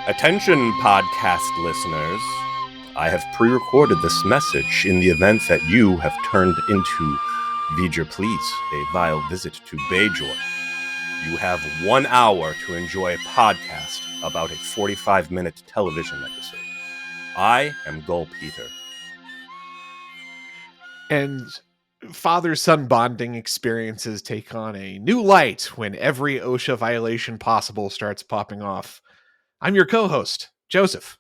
Attention, podcast listeners. I have pre-recorded this message in the event that you have turned into V'ger Please, a vile visit to Bajor. You have 1 hour to enjoy a podcast about a 45-minute television episode. I am Gul Peter. And father-son bonding experiences take on a new light when every OSHA violation possible starts popping off. I'm your co-host, Joseph.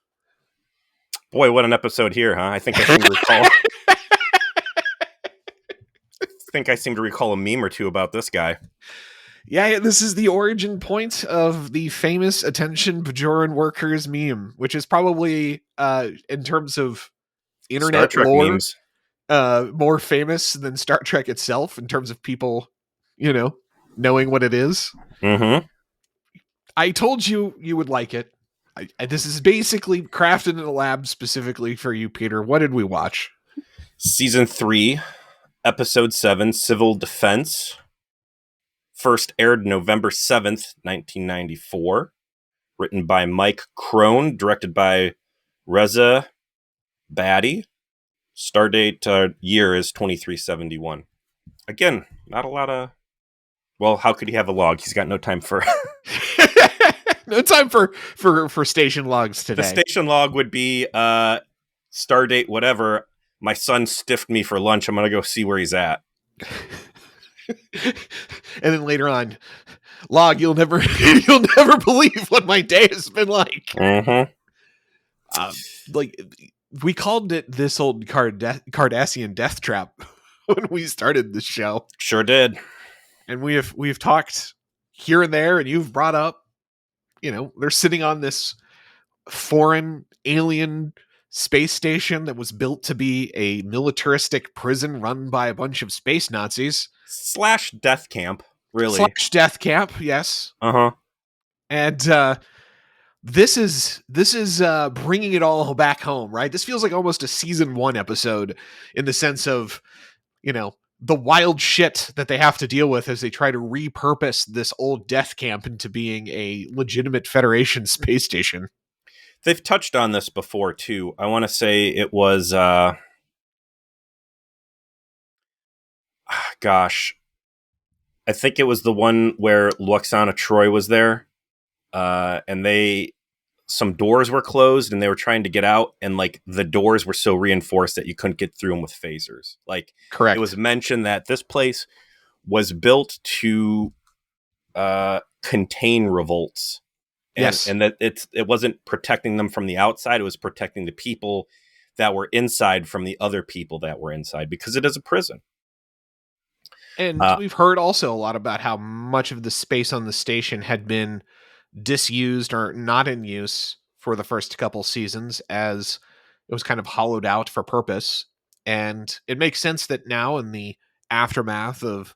Boy, what an episode here, huh? I think I seem to recall a meme or two about this guy. Yeah, this is the origin point of the famous attention Bajoran workers meme, which is probably, in terms of internet Star Trek lore, memes. more famous than Star Trek itself in terms of people, knowing what it is. Mm-hmm. I told you would like it. This is basically crafted in a lab specifically for you, Peter. What did we watch? Season 3, Episode 7, Civil Defense. First aired November 7th, 1994. Written by Mike Crone, directed by Reza Badi. Stardate year is 2371. Again, not a lot of... Well, how could he have a log? He's got no time for... No time for station logs today. The station log would be Stardate whatever. My son stiffed me for lunch. I'm going to go see where he's at. And then later on, log, you'll never believe what my day has been like. Mm-hmm. We called it this old Cardassian death trap when we started the show. Sure did. And we've talked here and there, and you've brought up, they're sitting on this foreign alien space station that was built to be a militaristic prison run by a bunch of space Nazis. / death camp, really. / death camp, yes. Uh-huh. And this is bringing it all back home, right? This feels like almost a season 1 episode in the sense of, the wild shit that they have to deal with as they try to repurpose this old death camp into being a legitimate Federation space station. They've touched on this before, too. I want to say it was, gosh, I think it was the one where Luoxana Troy was there, and some doors were closed, and they were trying to get out, and, the doors were so reinforced that you couldn't get through them with phasers. Correct. It was mentioned that this place was built to contain revolts. Yes. And that it wasn't protecting them from the outside, it was protecting the people that were inside from the other people that were inside, because it is a prison. And we've heard also a lot about how much of the space on the station had been disused or not in use for the first couple seasons, as it was kind of hollowed out for purpose. And it makes sense that now, in the aftermath of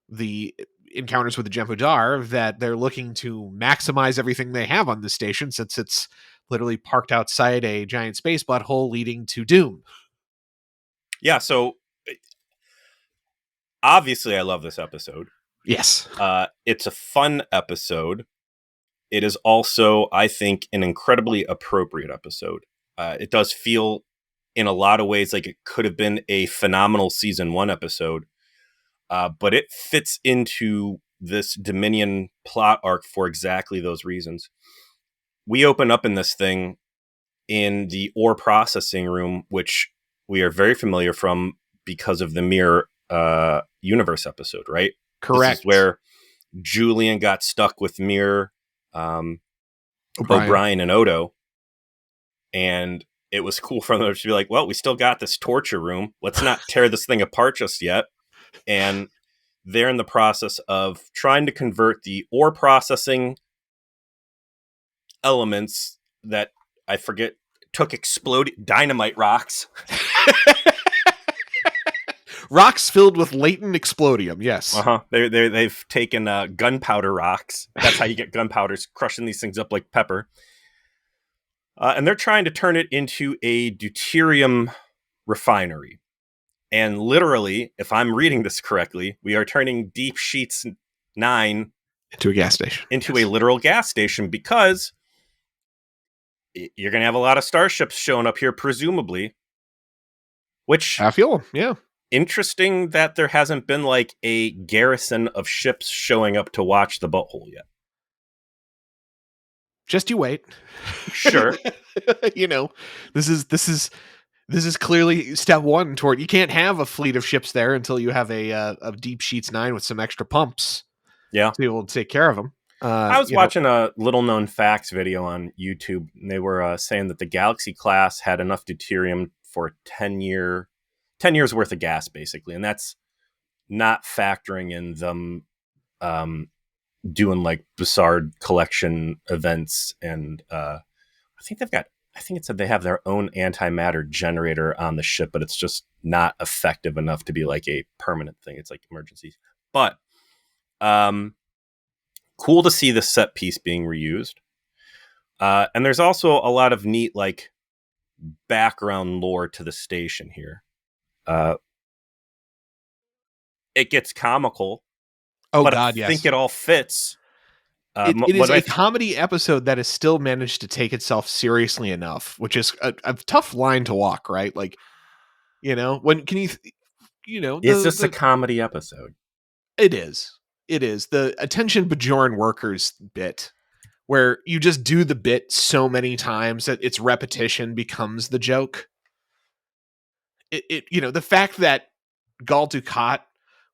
the encounters with the Jem'Hadar, that they're looking to maximize everything they have on the station, since it's literally parked outside a giant space butthole leading to doom. Yeah, so obviously I love this episode. Yes. It's a fun episode. It is also, I think, an incredibly appropriate episode. It does feel, in a lot of ways, like it could have been a phenomenal season 1 episode. But it fits into this Dominion plot arc for exactly those reasons. We open up in this thing in the ore processing room, which we are very familiar from because of the Mirror Universe episode, right? Correct. This is where Julian got stuck with Mirror, O'Brien and Odo. And it was cool for them to be like, well, we still got this torture room. Let's not tear this thing apart just yet. And they're in the process of trying to convert the ore processing elements that, I forget, took dynamite rocks. Rocks filled with latent explodium, yes. Uh-huh. They've taken gunpowder rocks. That's how you get gunpowders, crushing these things up like pepper. And they're trying to turn it into a deuterium refinery. And literally, if I'm reading this correctly, we are turning Deep Sheetz 9 into a gas station. Into a literal gas station, because you're going to have a lot of starships showing up here, presumably. Which I feel, yeah. Interesting that there hasn't been like a garrison of ships showing up to watch the butthole yet. Just you wait. Sure. You know, this is clearly step one toward. You can't have a fleet of ships there until you have a Deep Sheetz 9 with some extra pumps. Yeah, to be able to take care of them. I was watching a little known facts video on YouTube, and they were saying that the Galaxy class had enough deuterium for 10 years worth of gas, basically, and that's not factoring in them doing like Bussard collection events, and I think it said they have their own antimatter generator on the ship, but it's just not effective enough to be like a permanent thing. It's like emergencies. But cool to see the set piece being reused. And there's also a lot of neat like background lore to the station here. It gets comical. Oh but God, I yes. think it all fits. It is a comedy episode that has still managed to take itself seriously enough, which is a tough line to walk, right? Like, when can you, is this a comedy episode? It is. It is the attention Bajoran workers bit, where you just do the bit so many times that its repetition becomes the joke. The fact that Dukat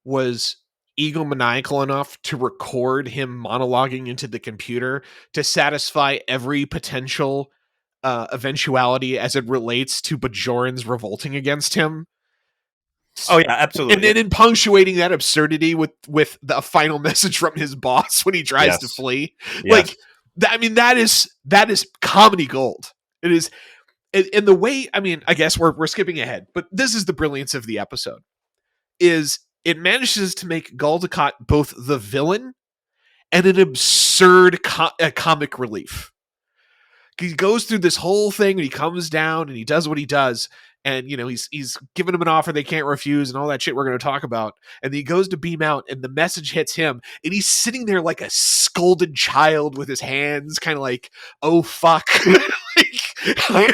was egomaniacal enough to record him monologuing into the computer to satisfy every potential eventuality as it relates to Bajorans revolting against him. Oh yeah, absolutely. And then in punctuating that absurdity with the final message from his boss when he tries to flee. Yes. Like that is comedy gold. It is. In the way, I guess we're skipping ahead, but this is the brilliance of the episode. Is it manages to make Gul Dukat both the villain and an absurd comic relief. He goes through this whole thing and he comes down and he does what he does. And, he's giving him an offer they can't refuse and all that shit we're going to talk about. And then he goes to beam out and the message hits him. And he's sitting there like a scolded child with his hands kind of like, oh, fuck. I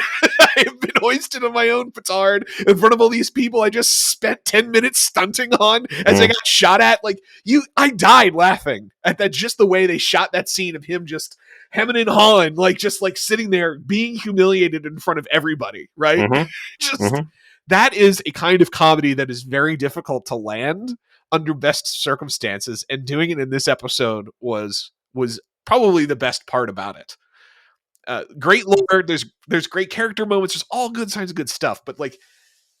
have been hoisted on my own petard in front of all these people I just spent 10 minutes stunting on as I got shot at. Like, I died laughing at that, just the way they shot that scene of him just hemming and hawing, like just like sitting there being humiliated in front of everybody, right? Mm-hmm. That is a kind of comedy that is very difficult to land under best circumstances, and doing it in this episode was probably the best part about it. Great lore, there's great character moments, there's all good signs of good stuff, but like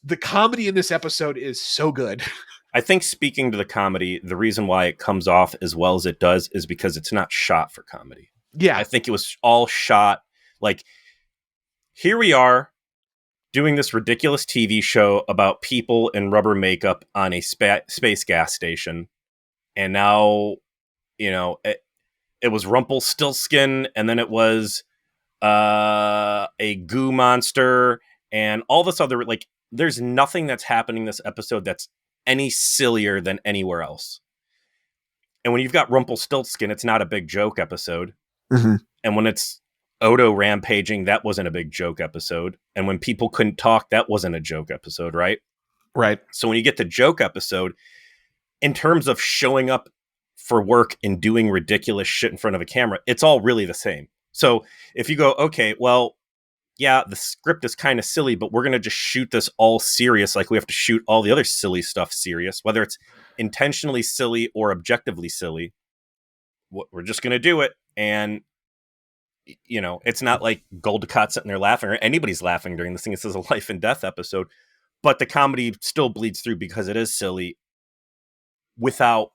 the comedy in this episode is so good. I think, speaking to the comedy, the reason why it comes off as well as it does is because it's not shot for comedy. Yeah. I think it was all shot like, here we are doing this ridiculous TV show about people in rubber makeup on a space gas station. And now, it was Rumpelstiltskin, and then it was a goo monster and all this other, like, there's nothing that's happening this episode that's any sillier than anywhere else. And when you've got Rumpelstiltskin, it's not a big joke episode. Mm-hmm. And when it's Odo rampaging, that wasn't a big joke episode. And when people couldn't talk, that wasn't a joke episode, right? Right. So when you get the joke episode, in terms of showing up for work and doing ridiculous shit in front of a camera, it's all really the same. So if you go, okay, well, yeah, the script is kind of silly, but we're going to just shoot this all serious, like we have to shoot all the other silly stuff serious, whether it's intentionally silly or objectively silly. We're just going to do it. And, it's not like Gul Dukat sitting there laughing, or anybody's laughing during this thing. This is a life and death episode, but the comedy still bleeds through because it is silly without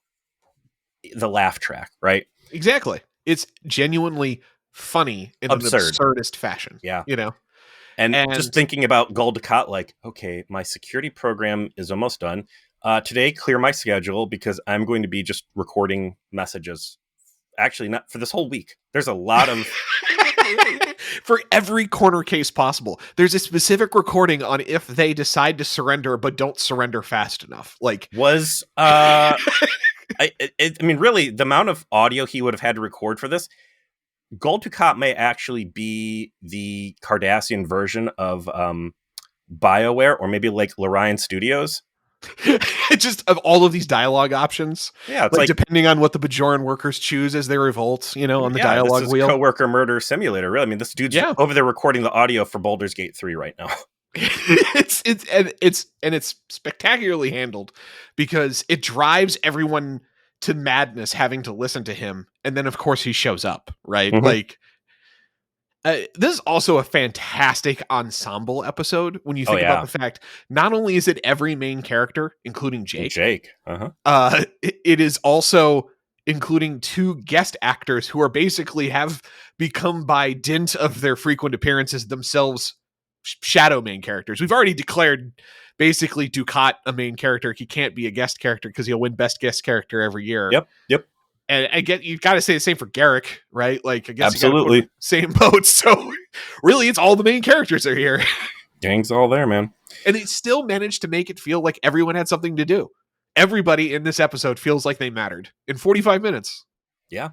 the laugh track, right? Exactly. It's genuinely funny in an absurdist fashion. Yeah. And just thinking about Gul Dukat, like, okay, my security program is almost done. Today, clear my schedule because I'm going to be just recording messages. Actually, not for this whole week. There's a lot of... For every corner case possible. There's a specific recording on if they decide to surrender, but don't surrender fast enough. Like... I mean, really, the amount of audio he would have had to record for this, Gul Dukat may actually be the Cardassian version of BioWare, or maybe like Larian Studios. Just of all of these dialogue options. Yeah, it's like like depending on what the Bajoran workers choose as they revolt, on the yeah, this dialogue is wheel. coworker murder simulator. Really, I mean, this dude's over there recording the audio for Baldur's Gate 3 right now. it's spectacularly handled because it drives everyone to madness having to listen to him, and then of course he shows up, right? Mm-hmm. Like this is also a fantastic ensemble episode when you think about the fact not only is it every main character, including Jake, it is also including 2 guest actors who are basically have become, by dint of their frequent appearances, themselves shadow main characters. We've already declared basically Dukat a main character. He can't be a guest character because he'll win best guest character every year. Yep. And I get you've got to say the same for Garrick, right? Like I guess absolutely you got to same boat. So really, it's all the main characters are here. Gang's all there, man. And they still managed to make it feel like everyone had something to do. Everybody in this episode feels like they mattered in 45 minutes. Yeah.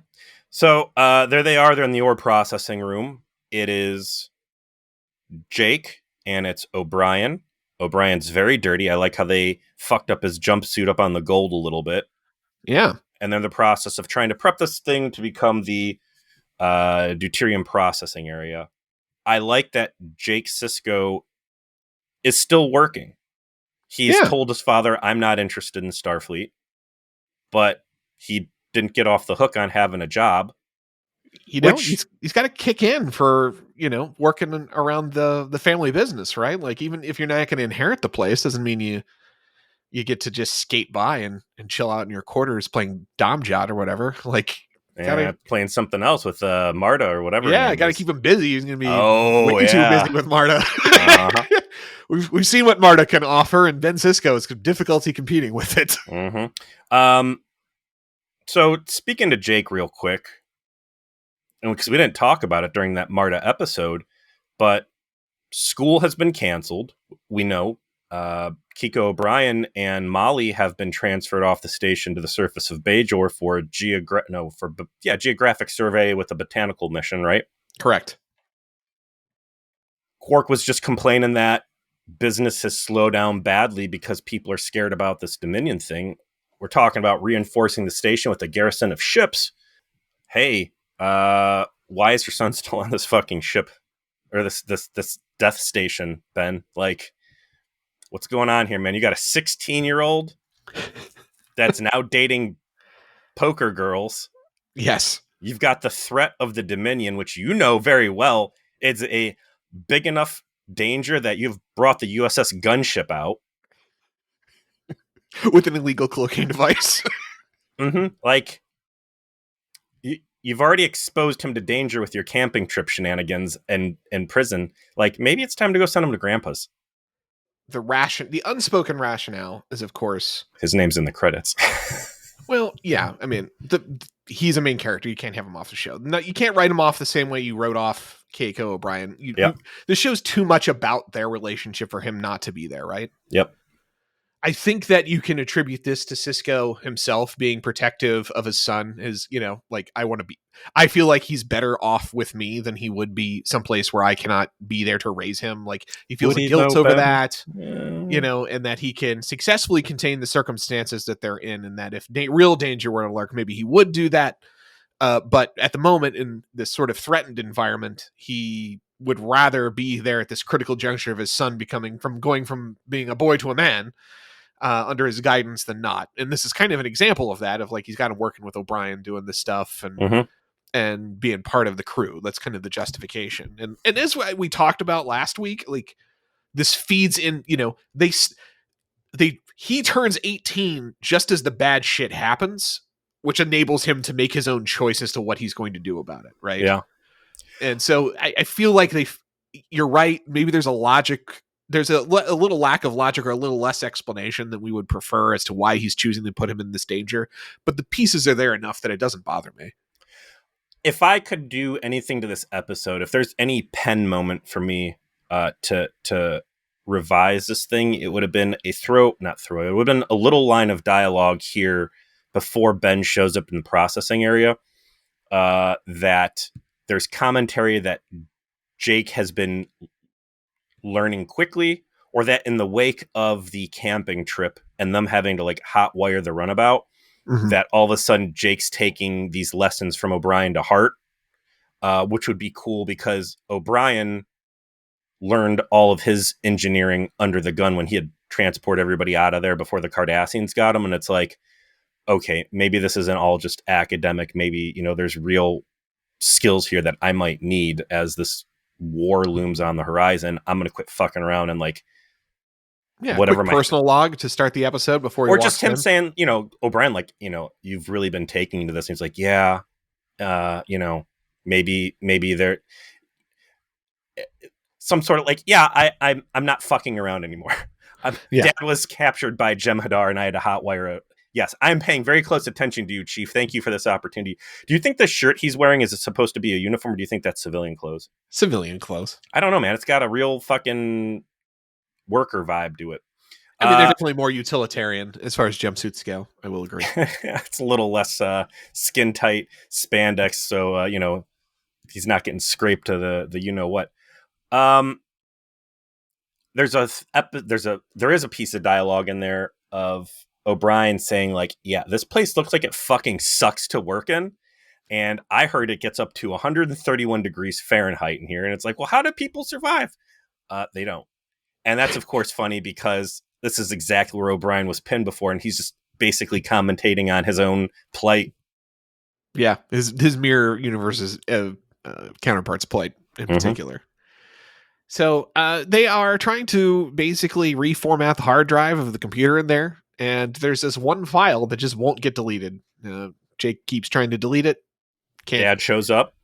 So there they are. They're in the ore processing room. It is Jake and it's O'Brien. O'Brien's very dirty. I like how they fucked up his jumpsuit up on the gold a little bit. Yeah. And they're in the process of trying to prep this thing to become the deuterium processing area. I like that Jake Sisko is still working. He's told his father, I'm not interested in Starfleet. But he didn't get off the hook on having a job. He's got to kick in for, working around the family business, right? Like, even if you're not going to inherit the place, doesn't mean you get to just skate by and chill out in your quarters playing Domjot or whatever. Like, playing something else with Marta or whatever. Yeah, I got to keep him busy. He's going to be way too busy with Marta. We've seen what Marta can offer, and Ben Sisko has difficulty competing with it. Mm-hmm. So speaking to Jake real quick, and because we didn't talk about it during that Marta episode, but school has been canceled. We know Kiko O'Brien and Molly have been transferred off the station to the surface of Bajor for geographic survey with a botanical mission, right? Correct. Quark was just complaining that business has slowed down badly because people are scared about this Dominion thing. We're talking about reinforcing the station with a garrison of ships. Hey, why is your son still on this fucking ship or this death station, Ben? Like, what's going on here, man? You got a 16-year-old that's now dating poker girls. Yes. You've got the threat of the Dominion, which you know very well is a big enough danger that you've brought the USS Gunship out. With an illegal cloaking device. Mm-hmm. Like, you've already exposed him to danger with your camping trip shenanigans and in prison. Like, maybe it's time to go send him to Grandpa's. The unspoken rationale is, of course, his name's in the credits. Well, yeah, I mean, he's a main character. You can't have him off the show. No, you can't write him off the same way you wrote off Keiko O'Brien. The show's too much about their relationship for him not to be there, right? Yep. I think that you can attribute this to Sisko himself being protective of his son. I feel like he's better off with me than he would be someplace where I cannot be there to raise him. Like, he feels guilt over that, and that he can successfully contain the circumstances that they're in, and that if real danger were to lurk, maybe he would do that. But at the moment, in this sort of threatened environment, he would rather be there at this critical juncture of his son going from being a boy to a man. Under his guidance than not. And this is kind of an example of that, of like, he's got him working with O'Brien doing this stuff and being part of the crew. That's kind of the justification. And as we talked about last week, like, this feeds in, he turns 18 just as the bad shit happens, which enables him to make his own choice as to what he's going to do about it. Right. Yeah. And so I feel like you're right. Maybe there's there's a little lack of logic or a little less explanation than we would prefer as to why he's choosing to put him in this danger. But the pieces are there enough that it doesn't bother me. If I could do anything to this episode, if there's any pen moment for me to revise this thing, it would have been it would have been a little line of dialogue here before Ben shows up in the processing area, that there's commentary that Jake has been learning quickly, or that in the wake of the camping trip and them having to like hot wire the runabout, that all of a sudden Jake's taking these lessons from O'Brien to heart, which would be cool because O'Brien learned all of his engineering under the gun when he had transported everybody out of there before the Cardassians got him. And it's like, okay, maybe this isn't all just academic. Maybe, there's real skills here that I might need as this war looms on the horizon. I'm going to quit fucking around and like, whatever quick personal log to start the episode before he or walks just him in. saying, O'Brien, like, you've really been taking to this. And he's like, yeah, maybe there some sort of like, yeah, I'm not fucking around anymore. Dad was captured by Jem'Hadar and I had to hotwire it. Yes, I'm paying very close attention to you, Chief. Thank you for this opportunity. Do you think the shirt he's wearing is supposed to be a uniform, or do you think that's civilian clothes? Civilian clothes. I don't know, man. It's got a real fucking worker vibe to it. I mean, they're definitely more utilitarian as far as jumpsuits go. I will agree. It's a little less skin tight spandex, so he's not getting scraped to the what. There is a piece of dialogue in there of O'Brien saying like, yeah, this place looks like it fucking sucks to work in. And I heard it gets up to 131 degrees Fahrenheit in here. And it's like, well, how do people survive? They don't. And that's, of course, funny because this is exactly where O'Brien was pinned before. And he's just basically commentating on his own plight. Yeah. His mirror universe's counterpart's plight in particular. So they are trying to basically reformat the hard drive of the computer in there. And there's this one file that just won't get deleted. Jake keeps trying to delete it. Can't. Dad shows up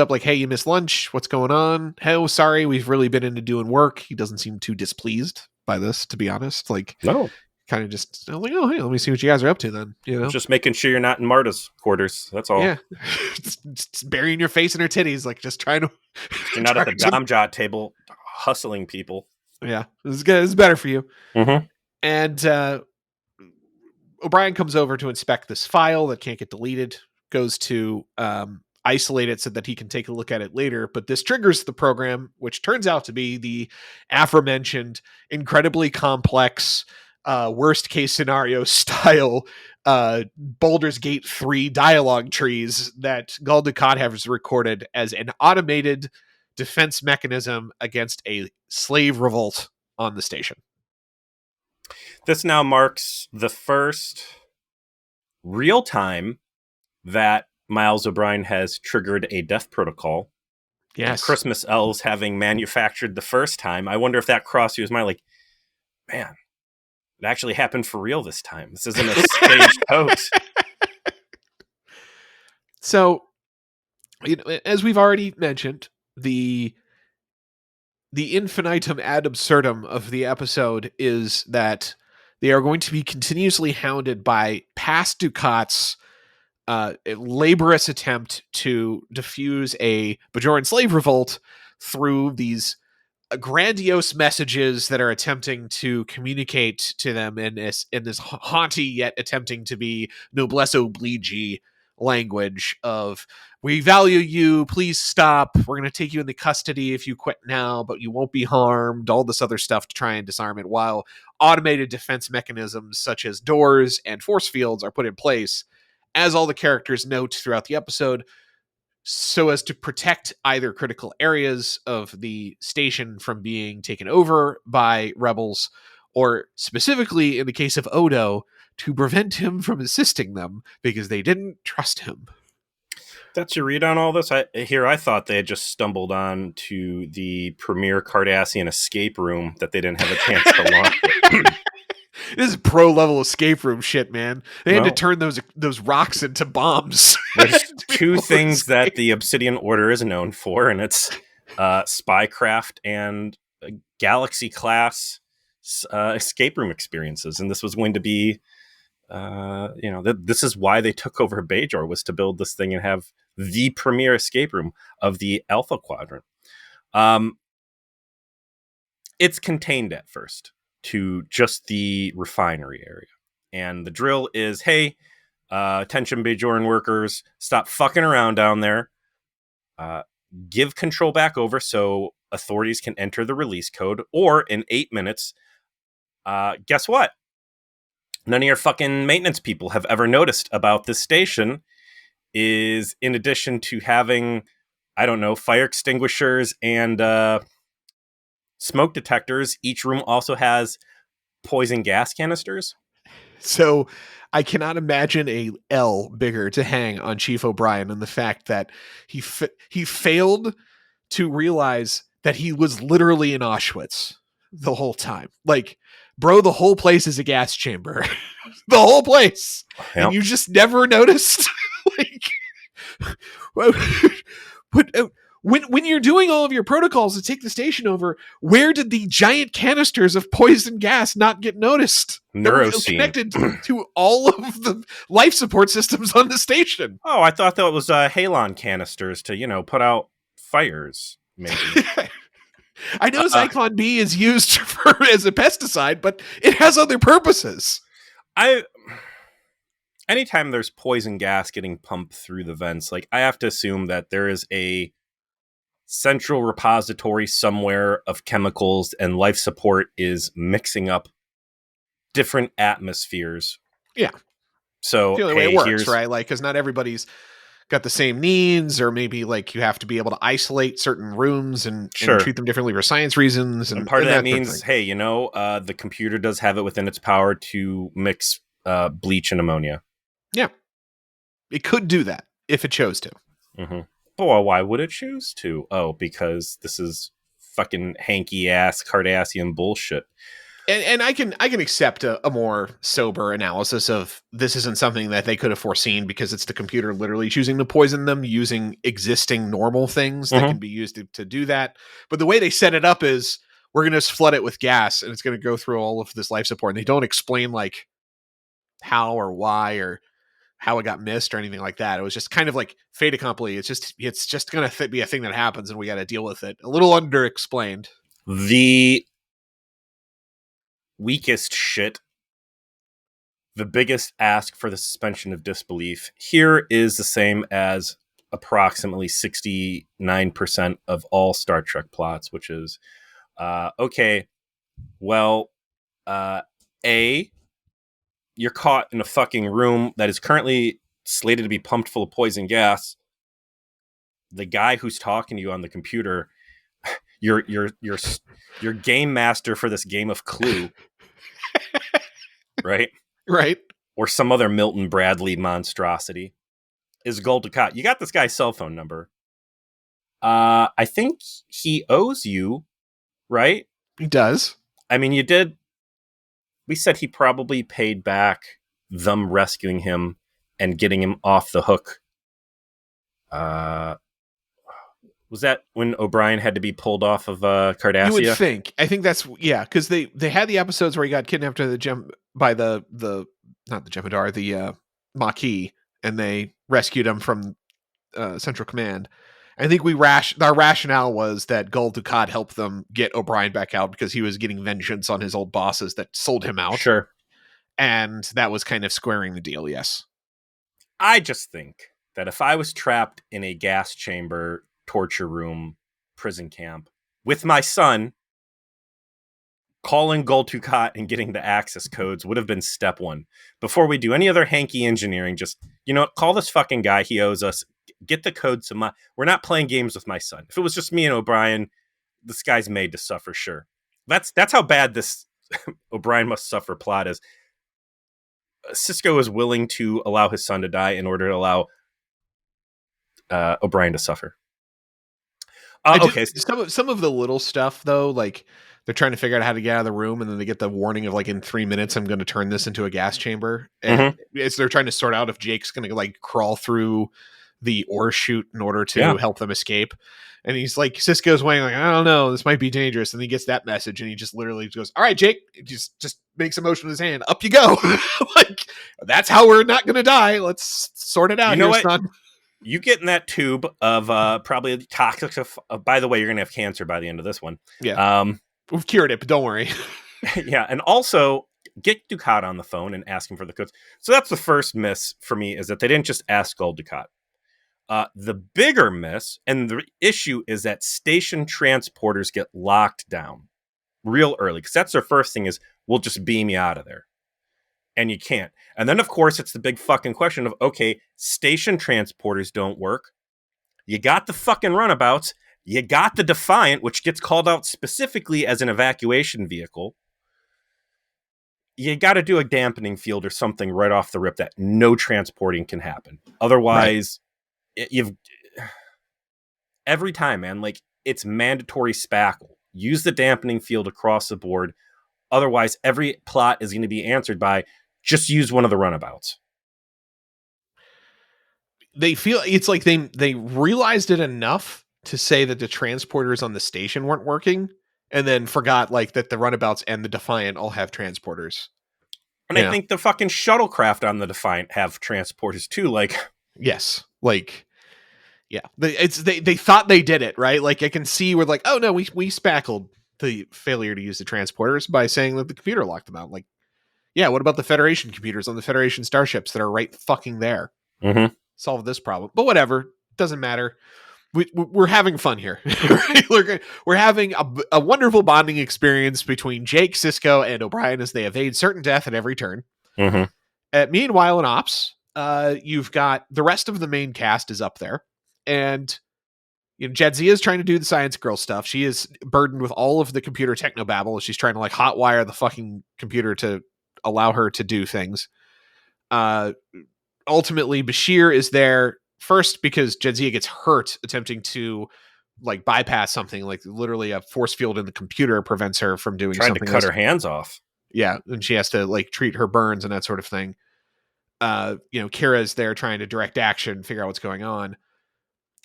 like, hey, you missed lunch. What's going on? Oh, sorry. We've really been into doing work. He doesn't seem too displeased by this, to be honest. Like, no. Kind of just like, oh, hey, let me see what you guys are up to then. Just making sure you're not in Marta's quarters. That's all. Yeah. just burying your face in her titties, like just trying to. You're not at the Domjot table hustling people. Yeah. This is good. It's better for you. Mm-hmm. And O'Brien comes over to inspect this file that can't get deleted, goes to isolate it so that he can take a look at it later. But this triggers the program, which turns out to be the aforementioned incredibly complex worst case scenario style Baldur's Gate 3 dialogue trees that Gul Dukat has recorded as an automated defense mechanism against a slave revolt on the station. This now marks the first real time that Miles O'Brien has triggered a death protocol. Yes. Christmas elves having manufactured the first time. I wonder if that crossed his mind, like, man, it actually happened for real this time. This isn't a staged hoax. So, as we've already mentioned, the infinitum ad absurdum of the episode is that they are going to be continuously hounded by past Dukat's laborious attempt to defuse a Bajoran slave revolt through these grandiose messages that are attempting to communicate to them in this haughty yet attempting to be noblesse oblige language of, we value you, please stop, we're going to take you into custody if you quit now, but you won't be harmed, all this other stuff to try and disarm it, while automated defense mechanisms such as doors and force fields are put in place, as all the characters note throughout the episode, so as to protect either critical areas of the station from being taken over by rebels, or specifically in the case of Odo, to prevent him from assisting them because they didn't trust him. That's your read on all this? I thought they had just stumbled on to the premier Cardassian escape room that they didn't have a chance to launch. This is pro level escape room shit, man. They had to turn those rocks into bombs. There's two things that the Obsidian Order is known for, and it's spycraft and galaxy class escape room experiences. And this was going to be, this is why they took over Bajor, was to build this thing and have the premier escape room of the Alpha Quadrant. It's contained at first to just the refinery area. And the drill is, hey, attention Bajoran workers, stop fucking around down there. Uh, give control back over so authorities can enter the release code, or in 8 minutes, guess what? None of your fucking maintenance people have ever noticed about this station is, in addition to having, I don't know, fire extinguishers and smoke detectors, each room also has poison gas canisters. So I cannot imagine a L bigger to hang on Chief O'Brien than the fact that he failed to realize that he was literally in Auschwitz the whole time. Like, bro, the whole place is a gas chamber. The whole place. Yep. And you just never noticed. Like, when you're doing all of your protocols to take the station over, where did the giant canisters of poison gas not get noticed? Neuroscene. Connected to all of the life support systems on the station. Oh, I thought that was halon canisters to, put out fires, maybe. I know Zyklon B is used as a pesticide, but it has other purposes. Anytime there's poison gas getting pumped through the vents, like, I have to assume that there is a central repository somewhere of chemicals, and life support is mixing up different atmospheres. Yeah. So the only way it works, right? Like, because not everybody's got the same needs, or maybe like you have to be able to isolate certain rooms and treat them differently for science reasons. And part of that means, hey, the computer does have it within its power to mix bleach and ammonia. Yeah. It could do that if it chose to. Mm-hmm. Well, why would it choose to? Oh, because this is fucking hanky ass Cardassian bullshit. And I can accept a more sober analysis of this isn't something that they could have foreseen, because it's the computer literally choosing to poison them using existing normal things that can be used to do that. But the way they set it up is, we're going to flood it with gas and it's going to go through all of this life support. And they don't explain like how or why or how it got missed or anything like that. It was just kind of like fait accompli. It's just going to be a thing that happens and we got to deal with it. A little underexplained. The weakest shit, the biggest ask for the suspension of disbelief here is the same as approximately 69% of all Star Trek plots, which is, okay, well, A, you're caught in a fucking room that is currently slated to be pumped full of poison gas. The guy who's talking to you on the computer, your game master for this game of Clue, right? Right. Or some other Milton Bradley monstrosity, is Gul Dukat. You got this guy's cell phone number. I think he owes you, right? He does. I mean, you did. We said he probably paid back them rescuing him and getting him off the hook. Was that when O'Brien had to be pulled off of Cardassia? You would think. I think that's, yeah, because they had the episodes where he got kidnapped by the not the Jem'Hadar, the Maquis, and they rescued him from Central Command. I think our rationale was that Gul Dukat helped them get O'Brien back out because he was getting vengeance on his old bosses that sold him out. Sure. And that was kind of squaring the deal, yes. I just think that if I was trapped in a gas chamber, torture room, prison camp with my son, calling Gul Dukat and getting the access codes would have been step one. Before we do any other hanky engineering, just, call this fucking guy. He owes us. Get the codes. We're not playing games with my son. If it was just me and O'Brien, this guy's made to suffer. Sure. That's how bad this O'Brien must suffer plot is. Sisko is willing to allow his son to die in order to allow O'Brien to suffer. Okay. Some of the little stuff though, like they're trying to figure out how to get out of the room, and then they get the warning of like, in 3 minutes, I'm going to turn this into a gas chamber. And they're trying to sort out if Jake's going to like crawl through the ore chute in order to help them escape. And he's like, Sisko's weighing like, I don't know, this might be dangerous. And he gets that message and he just literally goes, all right, Jake, just makes a motion with his hand. Up you go. Like, that's how we're not going to die. Let's sort it out. Son. You get in that tube of probably toxic. By the way, you're going to have cancer by the end of this one. Yeah. We've cured it, but don't worry. Yeah. And also get Dukat on the phone and ask him for the codes. So that's the first miss for me, is that they didn't just ask Gul Dukat. The bigger miss, and the issue is that station transporters get locked down real early, because that's their first thing is, we'll just beam you out of there. And you can't. And then, of course, it's the big fucking question of, okay, station transporters don't work. You got the fucking runabouts. You got the Defiant, which gets called out specifically as an evacuation vehicle. You got to do a dampening field or something right off the rip that no transporting can happen. Otherwise, you've every time, man, like, it's mandatory spackle. Use the dampening field across the board. Otherwise, every plot is going to be answered by just use one of the runabouts. They feel it's like they realized it enough to say that the transporters on the station weren't working, and then forgot like that the runabouts and the Defiant all have transporters. And I think the fucking shuttlecraft on the Defiant have transporters too. Like, yes, like, yeah, they thought they did it right. Like, I can see we're like, oh no, we spackled the failure to use the transporters by saying that the computer locked them out. Like, yeah, what about the Federation computers on the Federation starships that are right fucking there? mm-hmm. Solve this problem. But whatever, doesn't matter. We're having fun here. We're having a wonderful bonding experience between Jake, Sisko, and O'Brien as they evade certain death at every turn. Mm-hmm. Meanwhile, in Ops, you've got the rest of the main cast is up there, and Jadzia is trying to do the science girl stuff. She is burdened with all of the computer technobabble. She's trying to like hotwire the fucking computer to allow her to do things. Ultimately, Bashir is there first because Jadzia gets hurt attempting to like bypass something, like literally a force field in the computer prevents her from doing trying something. To cut her hands off. Yeah, and she has to like treat her burns and that sort of thing. Kira's there trying to direct action, figure out what's going on.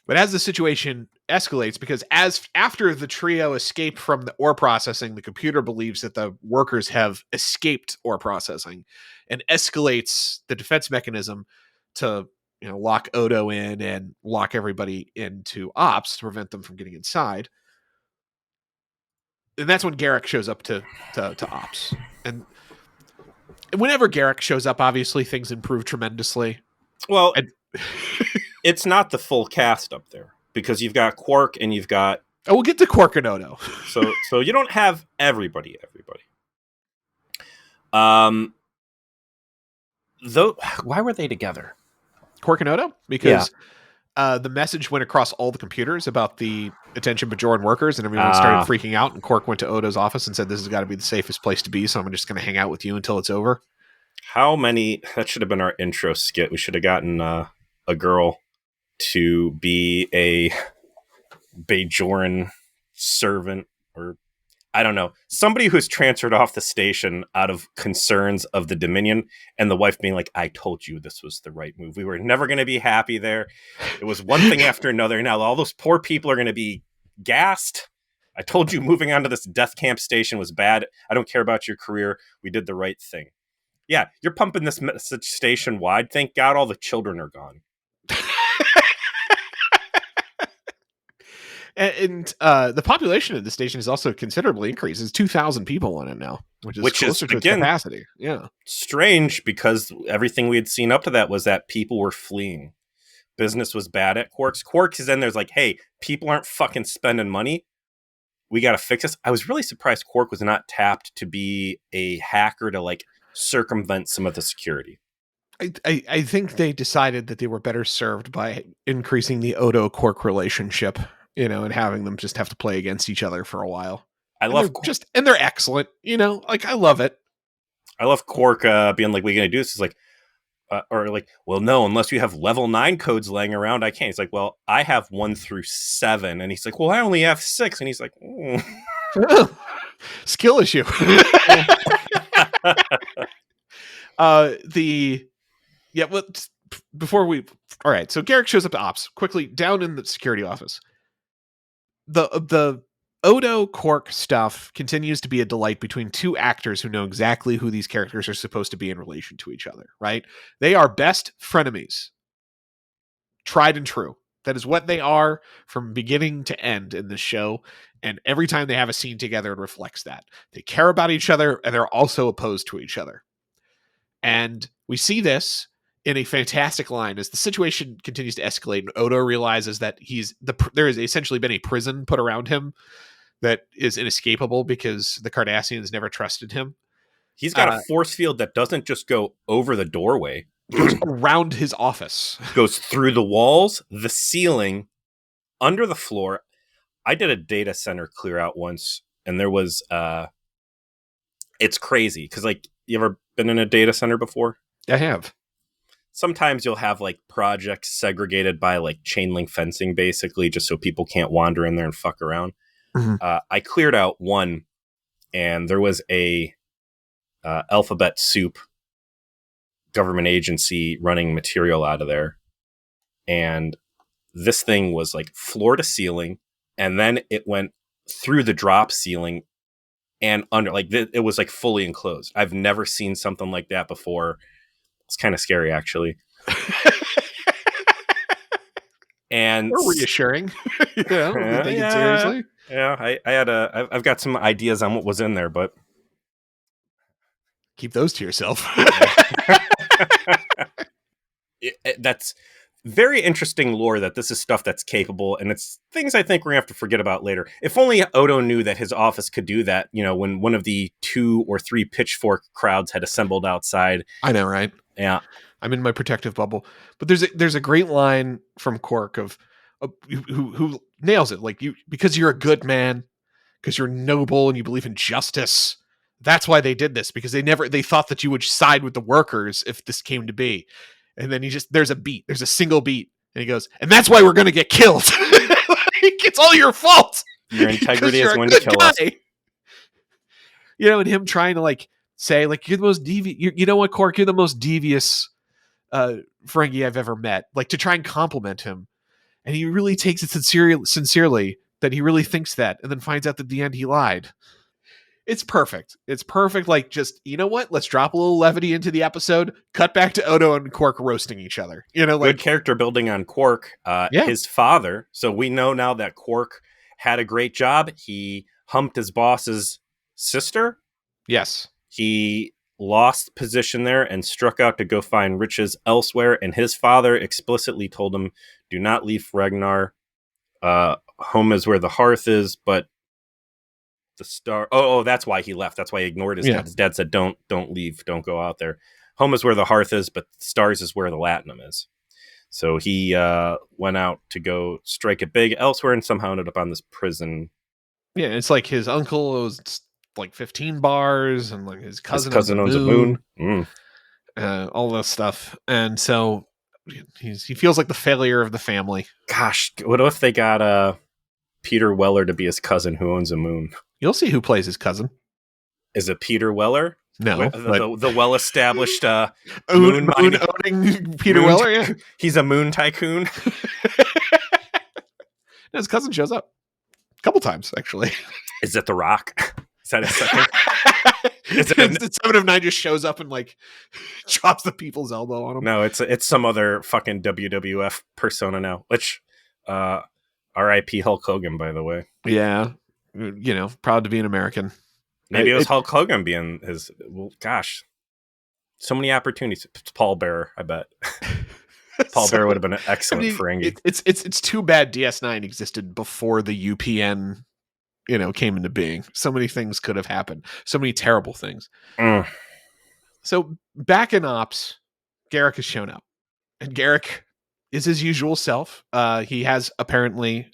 But as the situation escalates, because after the trio escape from the ore processing, the computer believes that the workers have escaped ore processing and escalates the defense mechanism to lock Odo in and lock everybody into Ops to prevent them from getting inside. And that's when Garrick shows up to Ops. And whenever Garrick shows up, obviously things improve tremendously. Well, it's not the full cast up there because you've got Quark and you've got... Oh, we'll get to Quark and Odo. so you don't have everybody. Though, why were they together? Quark and Odo? Because the message went across all the computers about the attention Bajoran workers, and everyone started freaking out, and Quark went to Odo's office and said, this has got to be the safest place to be, so I'm just going to hang out with you until it's over. How many... That should have been our intro skit. We should have gotten a girl to be a Bajoran servant, or I don't know, somebody who's transferred off the station out of concerns of the Dominion, and the wife being like, I told you this was the right move. We were never going to be happy there. It was one thing after another. Now all those poor people are going to be gassed. I told you moving on to this death camp station was bad. I don't care about your career. We did the right thing. Yeah, you're pumping this message station wide. Thank God all the children are gone. And the population of the station is also considerably increased. There's 2,000 people on it now, which is closer to its capacity. Yeah, strange because everything we had seen up to that was that people were fleeing. Business was bad at Quark's. Quark's is in there's like, hey, people aren't fucking spending money. We got to fix this. I was really surprised Quark was not tapped to be a hacker to like circumvent some of the security. I think they decided that they were better served by increasing the Odo-Quark relationship, and having them just have to play against each other for a while. And they're excellent, like I love it. I love Quark being like, what are you going to do? This is like, or like, well, no, unless you have level 9 codes laying around, I can't. He's like, well, I have 1 through 7. And he's like, well, I only have 6. And he's like, skill issue. All right, so Garrick shows up to Ops quickly down in the security office. The Odo Quark stuff continues to be a delight between two actors who know exactly who these characters are supposed to be in relation to each other, right? They are best frenemies. Tried and true. That is what they are from beginning to end in this show. And every time they have a scene together, it reflects that. They care about each other, and they're also opposed to each other. And we see this in a fantastic line as the situation continues to escalate and Odo realizes that there has essentially been a prison put around him that is inescapable because the Cardassians never trusted him. He's got a force field that doesn't just go over the doorway. It goes around his office. Goes through the walls, the ceiling, under the floor. I did a data center clear out once, and there was it's crazy because, like, you ever been in a data center before? I have. Sometimes you'll have like projects segregated by like chain link fencing, basically, just so people can't wander in there and fuck around. Mm-hmm. I cleared out one, and there was a Alphabet Soup government agency running material out of there, and this thing was like floor to ceiling, and then it went through the drop ceiling and under, like it was like fully enclosed. I've never seen something like that before. It's kind of scary, actually. And or reassuring. You know, you take it seriously. Yeah, I've got some ideas on what was in there, but keep those to yourself. That's very interesting lore that this is stuff that's capable, and it's things I think we're gonna have to forget about later. If only Odo knew that his office could do that, you know, when one of the 2 or 3 pitchfork crowds had assembled outside. I know, right? Yeah. I'm in my protective bubble. But there's a great line from Quark of who nails it. Like, because you're a good man, because you're noble and you believe in justice. That's why they did this, because they thought that you would side with the workers if this came to be. And then there's a single beat, and he goes, and that's why we're going to get killed. It's all your fault. Your integrity is going to kill us. You know, and him trying to like say, like, you're the most devious. You know what, Quark? You're the most devious Ferengi I've ever met. Like, to try and compliment him, and he really takes it sincerely that he really thinks that, and then finds out that at the end he lied. It's perfect. It's perfect. Like, just, you know what? Let's drop a little levity into the episode. Cut back to Odo and Quark roasting each other. You know, like, good character building on Quark. His father. So we know now that Quark had a great job. He humped his boss's sister. Yes. He lost position there and struck out to go find riches elsewhere. And his father explicitly told him, "Do not leave Ragnar. Home is where the hearth is, but the star." Oh, that's why he left. That's why he ignored his dad. His dad said, "Don't leave. Don't go out there. Home is where the hearth is, but the stars is where the latinum is." So he went out to go strike it big elsewhere, and somehow ended up on this prison. Yeah, it's like his uncle owes like 15 bars, and like his cousin owns a moon. All this stuff, and so he feels like the failure of the family. Gosh, what if they got Peter Weller to be his cousin who owns a moon? You'll see who plays his cousin. Is it Peter Weller? No, the well-established moon owning Peter Weller. Yeah, he's a moon tycoon. His cousin shows up a couple times, actually. Is it The Rock? Is that his second? The 7 of 9 just shows up and like drops the people's elbow on him. No, it's some other fucking WWF persona now. Which, R.I.P. Hulk Hogan, by the way. Yeah, you know, proud to be an American. Maybe it was Hulk Hogan being his. Well, gosh, so many opportunities. It's Paul Bearer, I bet. Paul Bearer would have been an excellent Ferengi. It's too bad DS9 existed before the UPN, you know, came into being. So many things could have happened. So many terrible things. So back in Ops, Garak has shown up, and Garak is his usual self. He has apparently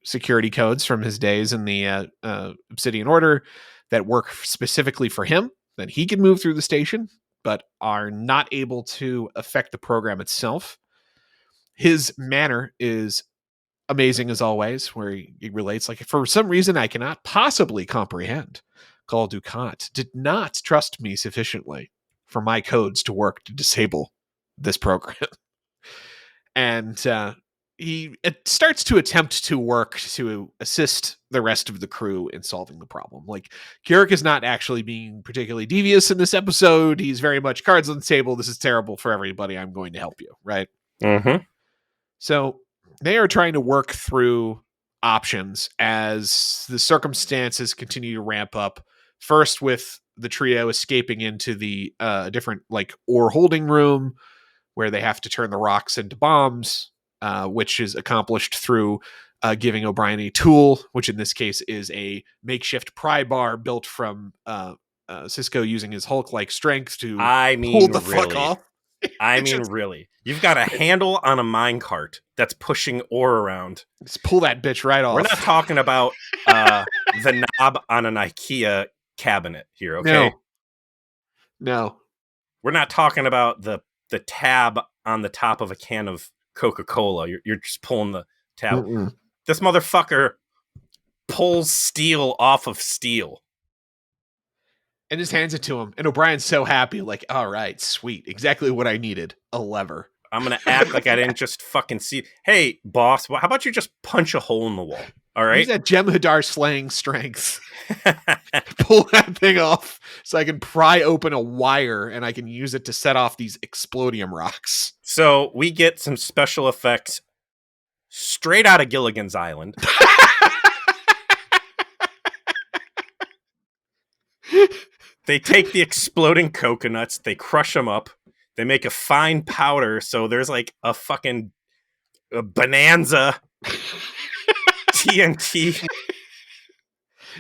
security codes from his days in the Obsidian Order that work specifically for him, that he can move through the station, but are not able to affect the program itself. His manner is amazing as always, where he relates like, for some reason I cannot possibly comprehend, Gul Dukat did not trust me sufficiently for my codes to work to disable this program. And he starts to attempt to work to assist the rest of the crew in solving the problem. Like, Garak is not actually being particularly devious in this episode. He's very much cards on the table. This is terrible for everybody. I'm going to help you. Right. Mm-hmm. So they are trying to work through options as the circumstances continue to ramp up. First with the trio escaping into the different like ore holding room, where they have to turn the rocks into bombs, which is accomplished through giving O'Brien a tool, which in this case is a makeshift pry bar built from Cisco using his Hulk-like strength to pull the fuck off. Really. You've got a handle on a minecart that's pushing ore around. Just pull that bitch right off. We're not talking about the knob on an IKEA cabinet here, okay? No. We're not talking about the tab on the top of a can of Coca-Cola. You're just pulling the tab. Mm-mm. This motherfucker pulls steel off of steel. And just hands it to him. And O'Brien's so happy, like, all right, sweet. Exactly what I needed. A lever. I'm going to act like I didn't just fucking see. Hey, boss, how about you just punch a hole in the wall? All right? Use that Jem'Hadar slaying strength. Pull that thing off so I can pry open a wire and I can use it to set off these explodium rocks. So we get some special effects straight out of Gilligan's Island. They take the exploding coconuts, they crush them up, they make a fine powder, so there's like a fucking bonanza TNT.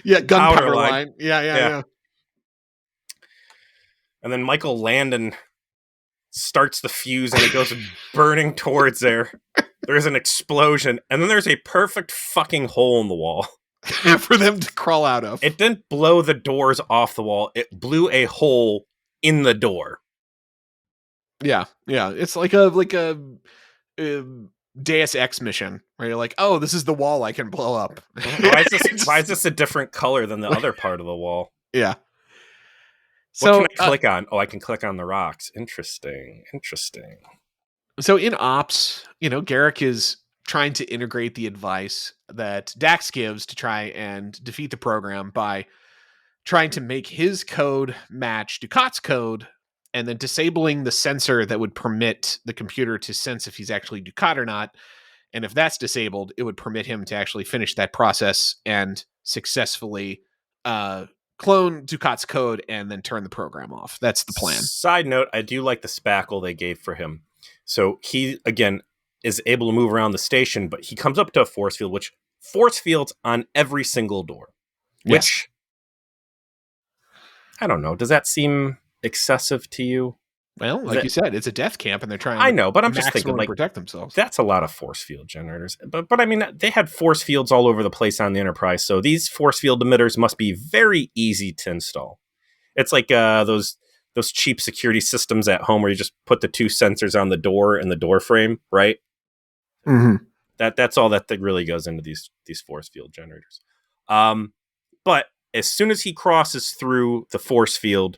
Yeah, gunpowder line. Yeah. And then Michael Landon starts the fuse and it goes burning towards there. There's an explosion, and then there's a perfect fucking hole in the wall. For them to crawl out of. It didn't blow the doors off the wall. It blew a hole in the door. Yeah. It's like a Deus Ex mission where you're like, oh, this is the wall I can blow up. Why is this a different color than the other part of the wall? Yeah. So what can I click on? Oh, I can click on the rocks. Interesting. So in Ops, Garrick is trying to integrate the advice that Dax gives to try and defeat the program by trying to make his code match Dukat's code and then disabling the sensor that would permit the computer to sense if he's actually Dukat or not. And if that's disabled, it would permit him to actually finish that process and successfully clone Dukat's code and then turn the program off. That's the plan. Side note, I do like the spackle they gave for him. So he, again, is able to move around the station, but he comes up to a force field, which force fields on every single door. Which, I don't know, does that seem excessive to you? Well, like you said, it's a death camp, and they're trying. I know, but I'm just thinking, like, protect themselves. That's a lot of force field generators. But I mean, they had force fields all over the place on the Enterprise, so these force field emitters must be very easy to install. It's like those cheap security systems at home where you just put the two sensors on the door and the door frame, right? Mm-hmm. That's all that really goes into these force field generators. But as soon as he crosses through the force field,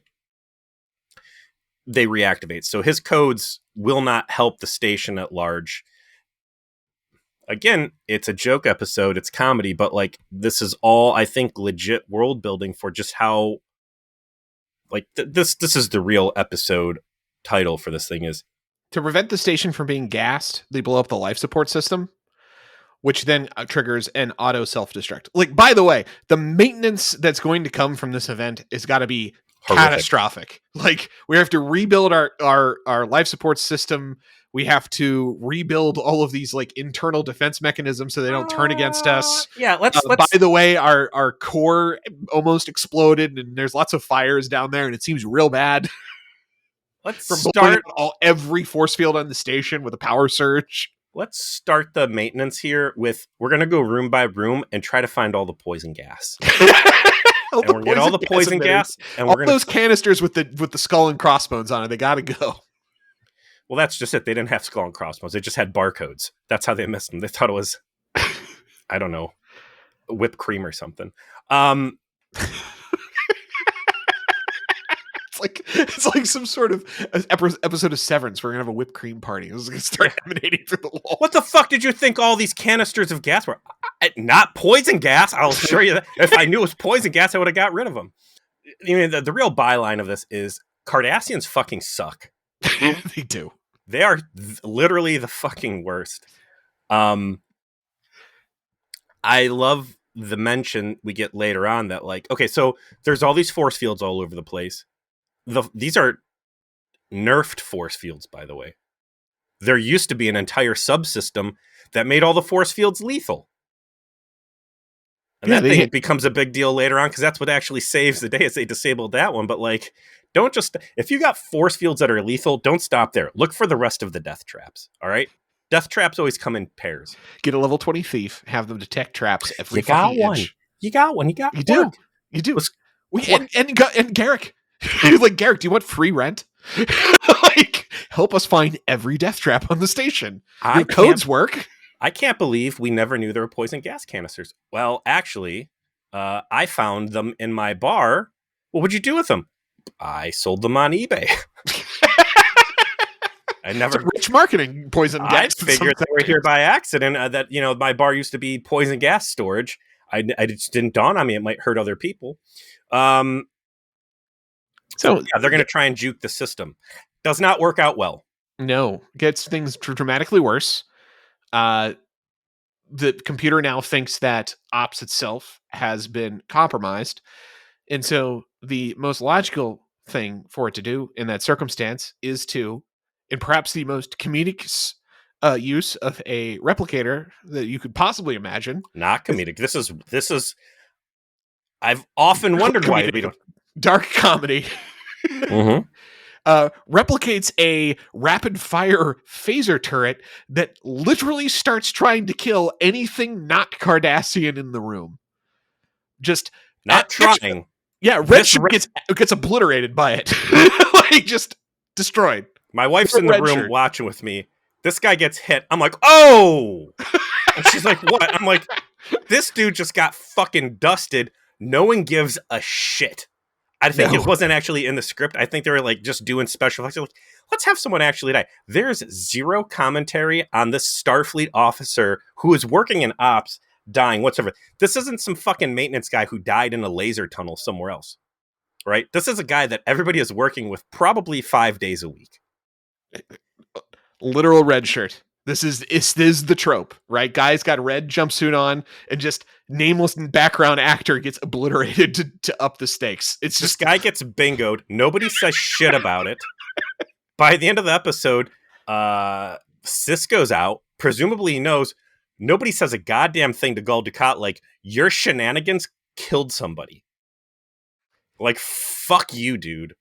they reactivate. So his codes will not help the station at large. Again, it's a joke episode, it's comedy, but like this is all, I think, legit world building for just how like this is the real episode title for this thing is. To prevent the station from being gassed, they blow up the life support system, which then triggers an auto self-destruct. Like, by the way, the maintenance that's going to come from this event is got to be catastrophic. Like, we have to rebuild our life support system. We have to rebuild all of these like internal defense mechanisms so they don't turn against us. Yeah, let's. By the way, our core almost exploded, and there's lots of fires down there, and it seems real bad. Let's start every force field on the station with a power surge. Let's start the maintenance here with, we're going to go room by room and try to find all the poison gas. And we're going to get all the poison gas. And all those canisters with the skull and crossbones on it, they got to go. Well, that's just it. They didn't have skull and crossbones. They just had barcodes. That's how they missed them. They thought it was, I don't know, whipped cream or something. It's like some sort of episode of Severance where we're gonna have a whipped cream party. It was gonna start emanating through the wall. What the fuck did you think all these canisters of gas were? Not poison gas. I'll assure you that if I knew it was poison gas, I would have got rid of them. I mean, the real byline of this is Cardassians fucking suck. They do. They are literally the fucking worst. I love the mention we get later on that, like, okay, so there's all these force fields all over the place. These are nerfed force fields, by the way. there used to be an entire subsystem that made all the force fields lethal. And that thing becomes a big deal later on because that's what actually saves the day is they disabled that one. But like, don't just, if you got force fields that are lethal, don't stop there. Look for the rest of the death traps. All right. Death traps always come in pairs. Get a level 20 thief, have them detect traps every You got one. inch. You got one. You got You one. do. You do. And Garrick. Like, Garrick, do you want free rent? Like, help us find every death trap on the station. Your codes work. I can't believe we never knew there were poison gas canisters. Well, actually, I found them in my bar. What would you do with them? I sold them on eBay. I never rich marketing poison gas. I figured they were here by accident. That my bar used to be poison gas storage. I just didn't dawn on me. It might hurt other people. So yeah, they're going to try and juke the system. Does not work out well. No, gets things dramatically worse. The computer now thinks that Ops itself has been compromised, and so the most logical thing for it to do in that circumstance is to, and perhaps the most comedic use of a replicator that you could possibly imagine. Not comedic. This is. I've often wondered why we don't. Dark comedy. Mm-hmm. Replicates a rapid fire phaser turret that literally starts trying to kill anything not Cardassian in the room. Just not trying. Redshirt gets obliterated by it. Like, just destroyed. My wife's in the room watching with me. This guy gets hit. I'm like, oh! And she's like, what? I'm like, this dude just got fucking dusted. No one gives a shit. I think it wasn't actually in the script. I think they were like just doing special effects. Like, let's have someone actually die. There's zero commentary on this Starfleet officer who is working in ops dying whatsoever. This isn't some fucking maintenance guy who died in a laser tunnel somewhere else, right? This is a guy that everybody is working with probably 5 days a week. Literal red shirt. This is the trope, right? Guy's got a red jumpsuit on, and just nameless background actor gets obliterated to up the stakes. It's just, this guy gets bingoed. Nobody says shit about it. By the end of the episode, Sisko's out. Presumably he knows. Nobody says a goddamn thing to Gul Dukat like, your shenanigans killed somebody. Like, fuck you, dude.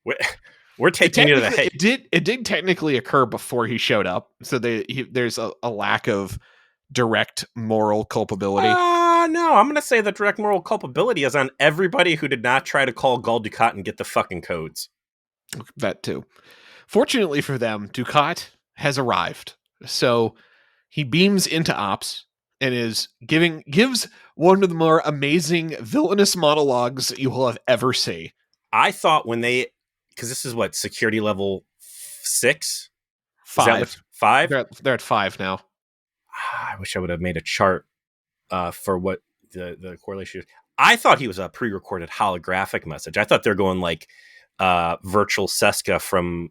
We're taking you to the head. It did technically occur before he showed up, so there's a lack of direct moral culpability. No, I'm going to say the direct moral culpability is on everybody who did not try to call Gul Dukat and get the fucking codes. That too. Fortunately for them, Dukat has arrived, so he beams into Ops and gives one of the more amazing villainous monologues that you will have ever see. I thought when they. Because this is what, security level 6? 5. 5? They're at 5 now. I wish I would have made a chart for what the correlation is. I thought he was a pre-recorded holographic message. I thought they're going like virtual Seska from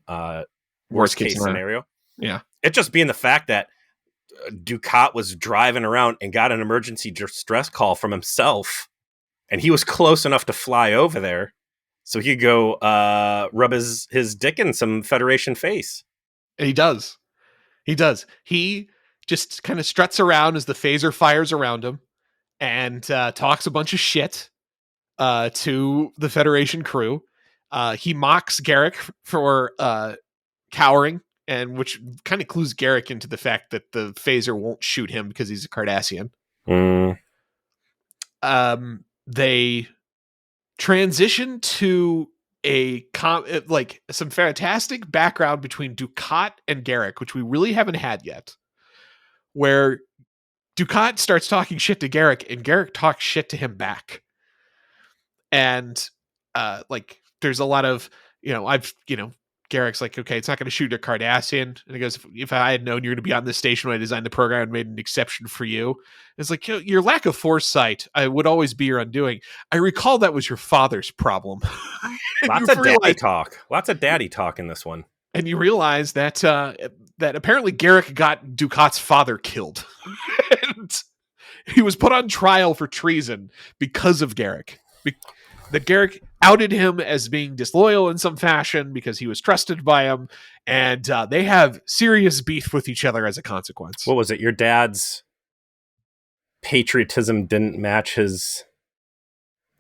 worst case scenario. Yeah. It just being the fact that Dukat was driving around and got an emergency distress call from himself, and he was close enough to fly over there. So he could go rub his dick in some Federation face. And he does. He just kind of struts around as the phaser fires around him and talks a bunch of shit to the Federation crew. He mocks Garrick for cowering, and which kind of clues Garrick into the fact that the phaser won't shoot him because he's a Cardassian. They transition to some fantastic background between Dukat and Garrick, which we really haven't had yet, where Dukat starts talking shit to Garrick and Garrick talks shit to him back. And there's a lot of, Garrick's like, okay, it's not going to shoot a Cardassian. And he goes, if I had known you're going to be on this station when I designed the program and made an exception for you. It's like, your lack of foresight would always be your undoing. I recall that was your father's problem. Lots of daddy talk in this one. And you realize that that apparently Garrick got Dukat's father killed. And he was put on trial for treason because of Garrick. that Garrick outed him as being disloyal in some fashion because he was trusted by him, and they have serious beef with each other as a consequence. What was it? Your dad's patriotism didn't match his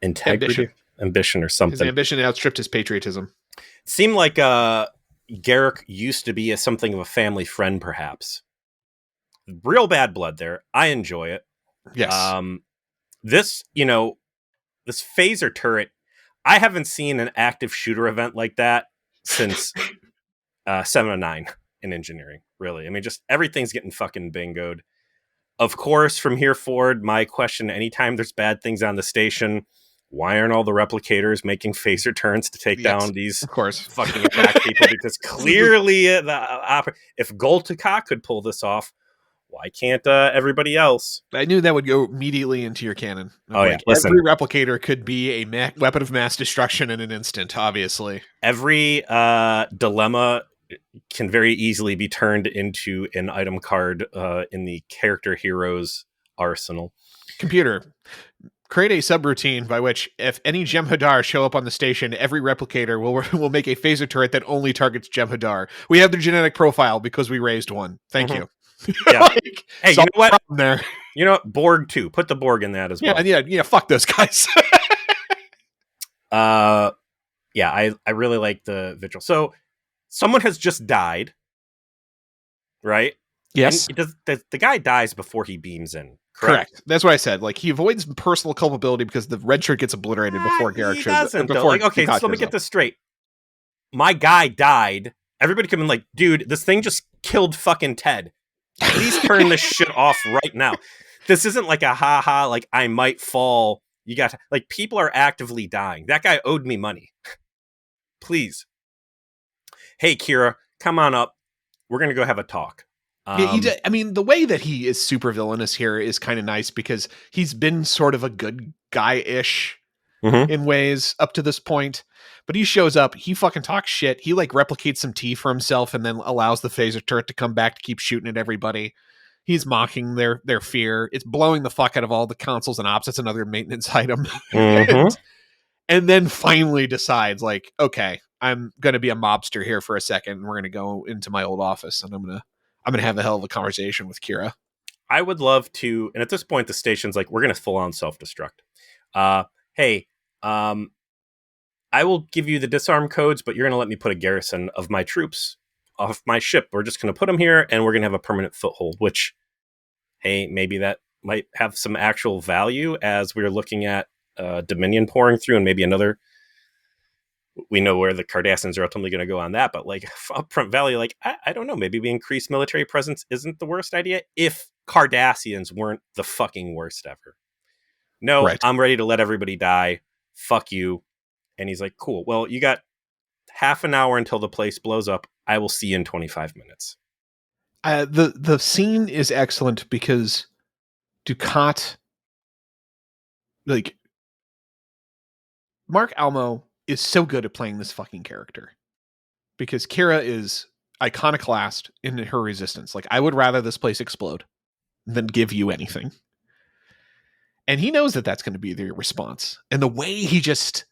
integrity, ambition or something. His ambition outstripped his patriotism. Seemed like Garrick used to be something of a family friend, perhaps. Real bad blood there. I enjoy it. Yes. This phaser turret, I haven't seen an active shooter event like that since 7 and 9 in engineering, really. I mean, just everything's getting fucking bingoed. Of course, from here forward, my question, anytime there's bad things on the station, why aren't all the replicators making phaser turns to take down these of course fucking attack people? Because clearly, if Dukat could pull this off, why can't everybody else? I knew that would go immediately into your canon. Listen, every replicator could be a weapon of mass destruction in an instant, obviously. Every dilemma can very easily be turned into an item card in the character hero's arsenal. Computer, create a subroutine by which if any Jem'Hadar show up on the station, every replicator will make a phaser turret that only targets Jem'Hadar. We have their genetic profile because we raised one. Thank you. Yeah. Hey, you know what? There. You know what? Borg too. Put the Borg in that as well. Yeah. Fuck those guys. I really like the vigil. So someone has just died, right? Yes. And the guy dies before he beams in. Correct. That's what I said. Like, he avoids personal culpability because the red shirt gets obliterated before Garrick shows up. Okay, so let me get this straight. My guy died. Everybody come in like, dude, this thing just killed fucking Ted. Please turn this shit off right now. This isn't like a ha-ha, like I might fall. You got like, people are actively dying. That guy owed me money. Please. Hey, Kira, come on up. We're going to go have a talk. I mean, the way that he is super villainous here is kind of nice because he's been sort of a good guy-ish in ways up to this point. But he shows up, he fucking talks shit. He like replicates some tea for himself and then allows the phaser turret to come back to keep shooting at everybody. He's mocking their fear. It's blowing the fuck out of all the consoles and ops. It's another maintenance item. And then finally decides like, okay, I'm going to be a mobster here for a second. And we're going to go into my old office and I'm going to have a hell of a conversation with Kira. I would love to. And at this point, the station's like, we're going to full on self-destruct. Hey, I will give you the disarm codes, but you're going to let me put a garrison of my troops off my ship. We're just going to put them here and we're going to have a permanent foothold, which, hey, maybe that might have some actual value as we're looking at Dominion pouring through and maybe another. We know where the Cardassians are ultimately going to go on that, but like upfront value, like, I don't know, maybe increased military presence isn't the worst idea if Cardassians weren't the fucking worst ever. No, right. I'm ready to let everybody die. Fuck you. And he's like, cool. Well, you got half an hour until the place blows up. I will see you in 25 minutes. The scene is excellent because Dukat, like, Mark Almo is so good at playing this fucking character because Kira is iconoclast in her resistance. Like, I would rather this place explode than give you anything. And he knows that that's going to be the response. And the way he just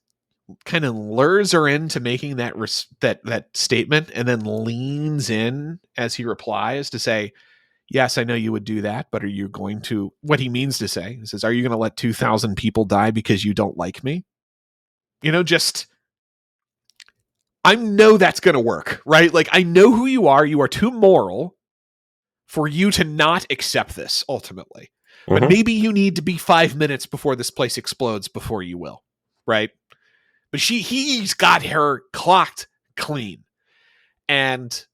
kind of lures her into making that statement and then leans in as he replies to say, yes, I know you would do that, but are you going to, what he means to say, he says, are you going to let 2,000 people die because you don't like me? You know, just, I know that's going to work, right? Like, I know who you are. You are too moral for you to not accept this ultimately. But maybe you need to be 5 minutes before this place explodes before you will, right? But he's got her clocked clean and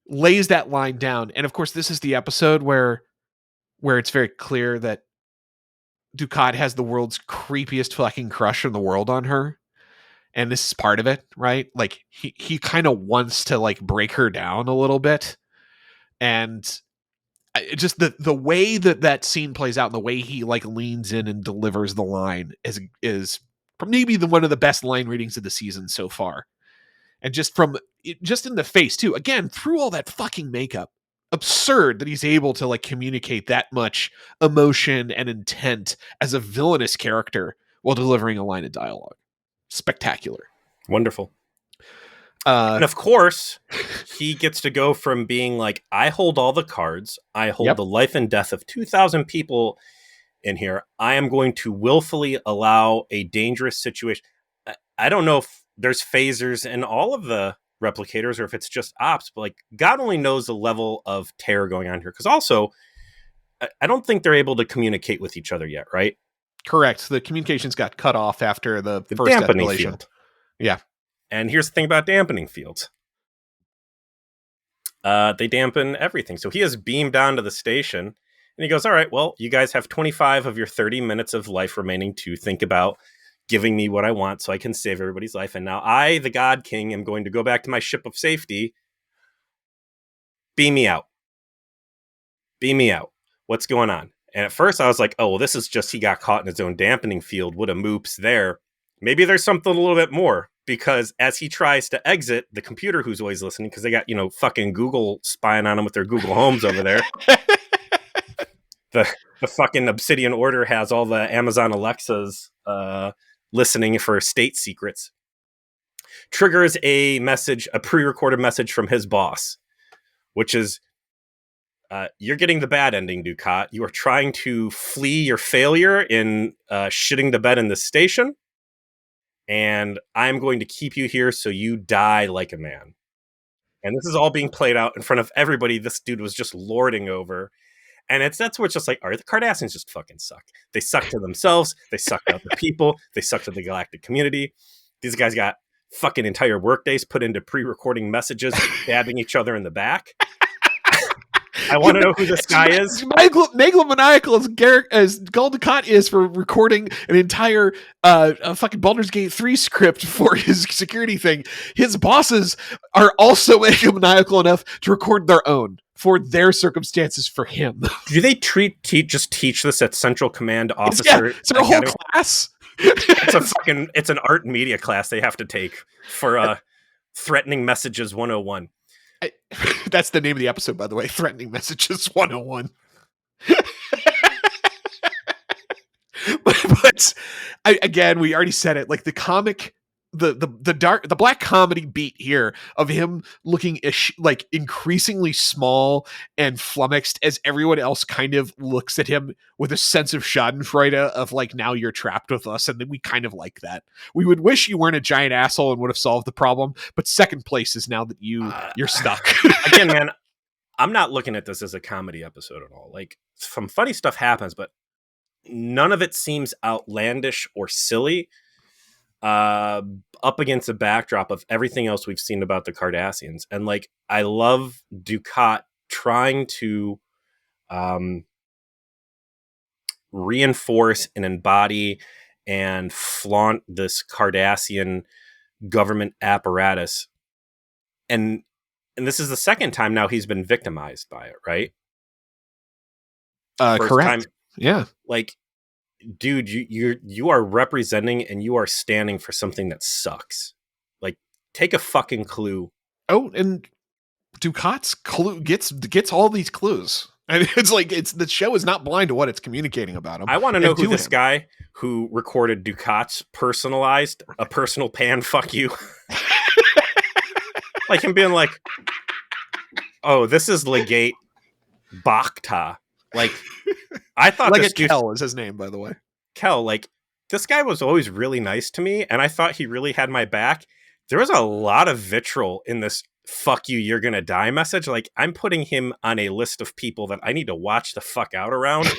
lays that line down. And of course, this is the episode where it's very clear that Dukat has the world's creepiest fucking crush in the world on her. And this is part of it, right? Like, he kind of wants to like break her down a little bit. And just the way that scene plays out and the way he like leans in and delivers the line is maybe one of the best line readings of the season so far. And just in the face too, again, through all that fucking makeup, absurd that he's able to like communicate that much emotion and intent as a villainous character while delivering a line of dialogue. Spectacular. Wonderful. And of course, he gets to go from being like, I hold all the cards. I hold the life and death of 2,000 people in here. I am going to willfully allow a dangerous situation. I don't know if there's phasers in all of the replicators or if it's just ops, but like God only knows the level of terror going on here. Because also, I don't think they're able to communicate with each other yet, right? Correct. The communications got cut off after the first dampening escalation. Field. Yeah. And here's the thing about dampening fields. They dampen everything. So he is beamed down to the station and he goes, all right, well, you guys have 25 of your 30 minutes of life remaining to think about giving me what I want so I can save everybody's life. And now I, the God King, am going to go back to my ship of safety. Beam me out. Beam me out. What's going on? And at first I was like, oh, well, this is just he got caught in his own dampening field. What a moops there. Maybe there's something a little bit more. Because as he tries to exit, the computer who's always listening, because they got, fucking Google spying on him with their Google Homes over there. The fucking Obsidian Order has all the Amazon Alexas listening for state secrets. Triggers a message, a pre-recorded message from his boss, which is, you're getting the bad ending, Dukat. You are trying to flee your failure in shitting the bed in the station. And I'm going to keep you here so you die like a man. And this is all being played out in front of everybody this dude was just lording over. And that's where it's just like, all right, the Cardassians just fucking suck. They suck to themselves. They suck to other people. They suck to the galactic community. These guys got fucking entire workdays put into pre-recording messages, stabbing each other in the back. I want to know who this guy is. Megalomaniacal as Gul Dukat is for recording an entire fucking Baldur's Gate 3 script for his security thing. His bosses are also megalomaniacal enough to record their own for their circumstances for him. Do they just teach this at Central Command Officer? It's a whole class. It's an art media class they have to take for Threatening Messages 101. That's the name of the episode, by the way. Threatening Messages 101. but again, we already said it. Like the comic, the black comedy beat here of him looking like increasingly small and flummoxed as everyone else kind of looks at him with a sense of Schadenfreude of like, now you're trapped with us. And then we kind of like that. We would wish you weren't a giant asshole and would have solved the problem. But second place is now that you're stuck. Again, man, I'm not looking at this as a comedy episode at all. Like some funny stuff happens, but none of it seems outlandish or silly. Up against the backdrop of everything else we've seen about the Cardassians. And like, I love Dukat trying to reinforce and embody and flaunt this Cardassian government apparatus. And this is the second time now he's been victimized by it, right? Correct. Time, yeah. Like, dude, you are representing and you are standing for something that sucks. Like, take a fucking clue. Oh, and Dukat's clue gets all these clues. And it's like the show is not blind to what it's communicating about him. I want to know who this guy who recorded Dukat's personalized a personal pan fuck you. Like him being like, oh, this is Legate Bakhta. Like, I thought like Kel is his name, by the way. Kel, like, this guy was always really nice to me, and I thought he really had my back. There was a lot of vitriol in this fuck you, you're gonna die message. Like, I'm putting him on a list of people that I need to watch the fuck out around.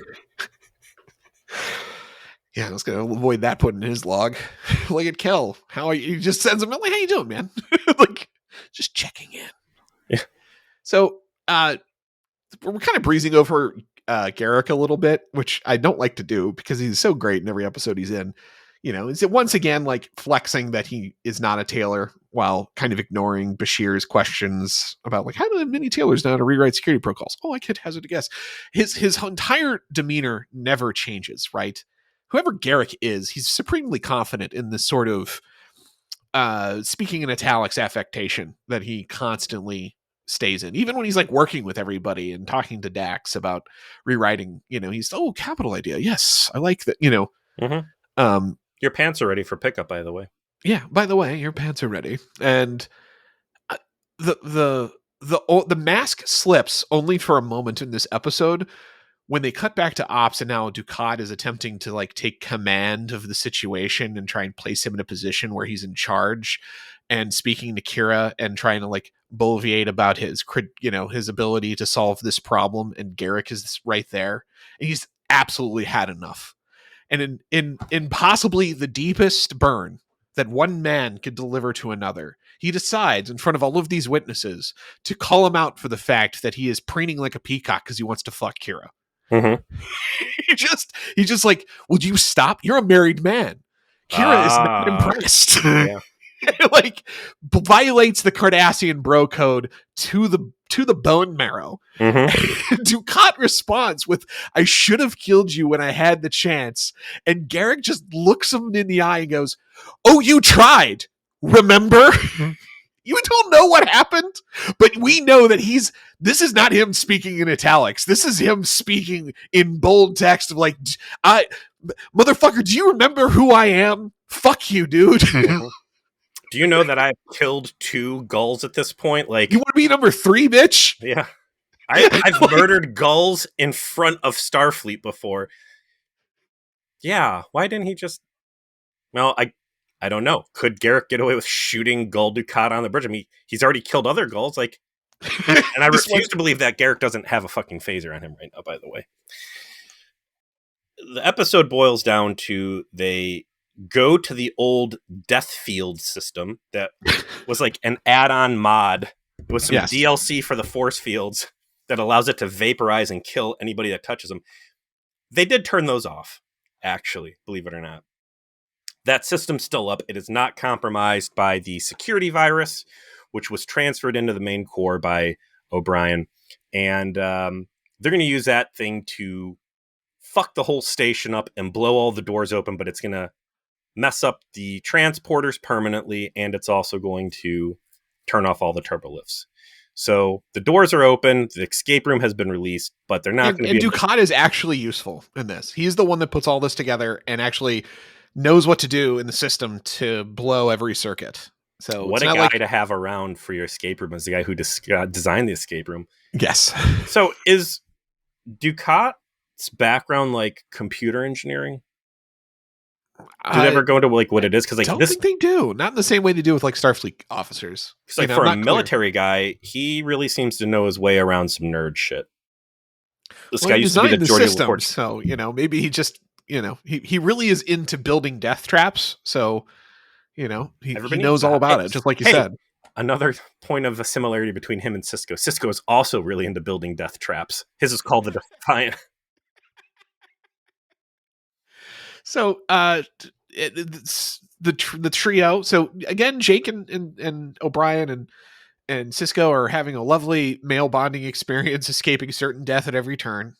Yeah, I was gonna avoid that putting in his log. Look at Kel. How are you? He just sends him like, how you doing, man? Like, just checking in. Yeah. So we're kind of breezing over Garrick a little bit, which I don't like to do because he's so great in every episode he's in. You know, is it once again like flexing that he is not a tailor while kind of ignoring Bashir's questions about like, how do many tailors know how to rewrite security protocols? Oh, I could hazard a guess. His entire demeanor never changes, right? Whoever Garrick is, he's supremely confident in this sort of speaking in italics affectation that he constantly stays in, even when he's like working with everybody and talking to Dax about rewriting. You know, he's capital idea. Yes, I like that. You know, Your pants are ready for pickup, by the way. Yeah, by the way, your pants are ready. And the mask slips only for a moment in this episode when they cut back to Ops, and now Dukat is attempting to like take command of the situation and try and place him in a position where he's in charge, and speaking to Kira and trying to like bulviate about his his ability to solve this problem. And Garrick is right there, and he's absolutely had enough. And in possibly the deepest burn that one man could deliver to another, he decides in front of all of these witnesses to call him out for the fact that he is preening like a peacock because he wants to fuck Kira. Mm-hmm. He's just like, would you stop? You're a married man. Kira is not impressed. Yeah. Like violates the Cardassian bro code to the bone marrow. Mm-hmm. Dukat responds with, "I should have killed you when I had the chance." And Garrick just looks him in the eye and goes, "Oh, you tried. Remember?" You don't know what happened, but we know that this is not him speaking in italics. This is him speaking in bold text of like, motherfucker, do you remember who I am? Fuck you, dude. Do you know that I've killed 2 gulls at this point? Like, you want to be number 3, bitch? Yeah. I've murdered gulls in front of Starfleet before. Yeah, why didn't he just... Well, I don't know. Could Garrick get away with shooting Gul Dukat on the bridge? I mean, he's already killed other gulls. Like, and I refuse to believe that Garrick doesn't have a fucking phaser on him right now, by the way. The episode boils down to they go to the old Death Field system that was like an add-on mod with some DLC for the force fields that allows it to vaporize and kill anybody that touches them. They did turn those off, actually, believe it or not. That system's still up. It is not compromised by the security virus, which was transferred into the main core by O'Brien. And they're going to use that thing to fuck the whole station up and blow all the doors open, but it's going to mess up the transporters permanently, and it's also going to turn off all the turbolifts. So the doors are open, the escape room has been released, but they're not going to be... And Dukat is actually useful in this. He's the one that puts all this together and actually knows what to do in the system to blow every circuit. So what a guy to have around for your escape room is the guy who designed the escape room. Yes. So is Dukat's background like computer engineering? Do they ever go into like what it is? Because like, I don't think they do. Not in the same way they do with like Starfleet officers. Because like for a military guy, he really seems to know his way around some nerd shit. This guy used to be the Geordie system, so maybe he just he really is into building death traps. So he knows all about it, just like you said. Another point of a similarity between him and Cisco. Cisco is also really into building death traps. His is called the Defiant. So the trio. So again, Jake and O'Brien and Cisco are having a lovely male bonding experience, escaping certain death at every turn.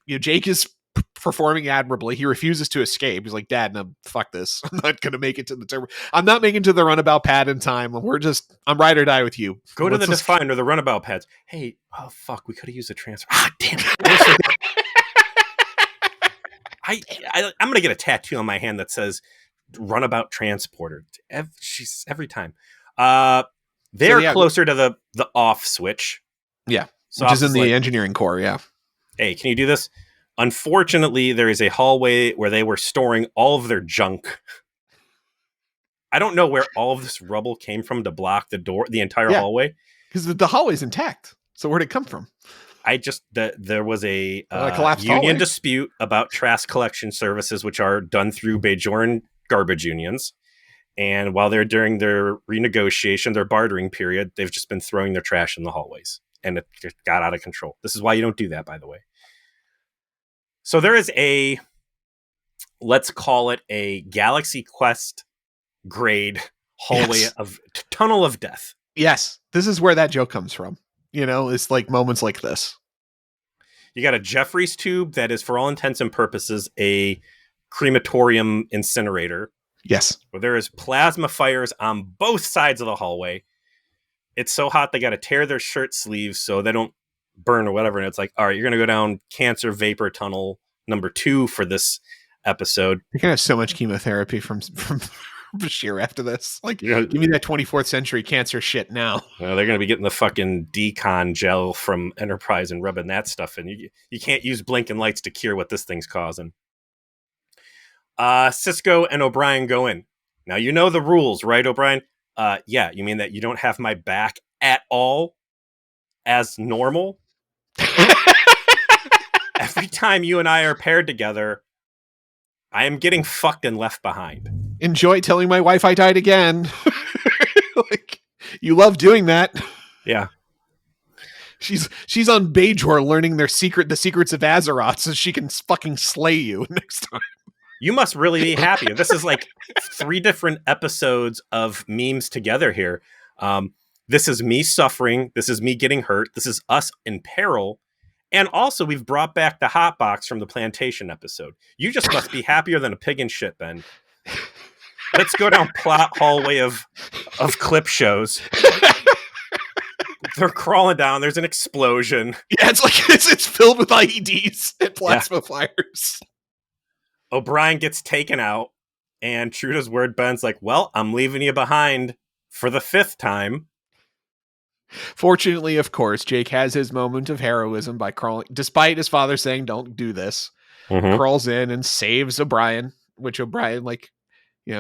Jake is performing admirably. He refuses to escape. He's like, "Dad, no, fuck this. I'm not going to make it to the turbo. I'm not making it to the runabout pad in time. I'm ride or die with you. Go to the Defiant or the runabout pads. Hey, oh fuck, we could have used a transfer. Ah, damn it." I'm gonna get a tattoo on my hand that says "Runabout Transporter." Every time. They're closer to the off switch. Yeah, so which is in the engineering core. Yeah. Hey, can you do this? Unfortunately, there is a hallway where they were storing all of their junk. I don't know where all of this rubble came from to block the entire hallway. Because the hallway's intact. So where'd it come from? There was a union hallway dispute about trash collection services, which are done through Bajoran garbage unions. And while they're during their renegotiation, their bartering period, they've just been throwing their trash in the hallways, and it got out of control. This is why you don't do that, by the way. So there is let's call it a Galaxy Quest grade hallway of tunnel of death. Yes, this is where that joke comes from. It's like moments like this. You got a Jeffries tube that is, for all intents and purposes, a crematorium incinerator. Yes. Where there is plasma fires on both sides of the hallway. It's so hot they got to tear their shirt sleeves so they don't burn or whatever. And it's like, all right, you're going to go down cancer vapor tunnel number 2 for this episode. You're gonna have so much chemotherapy from Bashir after this. Like, You know, give me that 24th century cancer shit now. they're going to be getting the fucking decon gel from Enterprise and rubbing that stuff in. You can't use blinking lights to cure what this thing's causing. Sisko and O'Brien go in. Now, you know the rules, right, O'Brien? Yeah, you mean that you don't have my back at all as normal? Every time you and I are paired together, I am getting fucked and left behind. Enjoy telling my wife I died again. Like, you love doing that. Yeah. She's on Bajor learning the secrets of Azeroth so she can fucking slay you next time. You must really be happy. This is like 3 different episodes of memes together here. This is me suffering. This is me getting hurt. This is us in peril. And also, we've brought back the hot box from the plantation episode. You just must be happier than a pig in shit, Ben. Let's go down plot hallway of clip shows. They're crawling down. There's an explosion. Yeah, it's like it's filled with IEDs and plasma fires. O'Brien gets taken out, and true to his word, Ben's like, well, I'm leaving you behind for the 5th time. Fortunately, of course, Jake has his moment of heroism by crawling, despite his father saying, don't do this, crawls in and saves O'Brien, which O'Brien, like,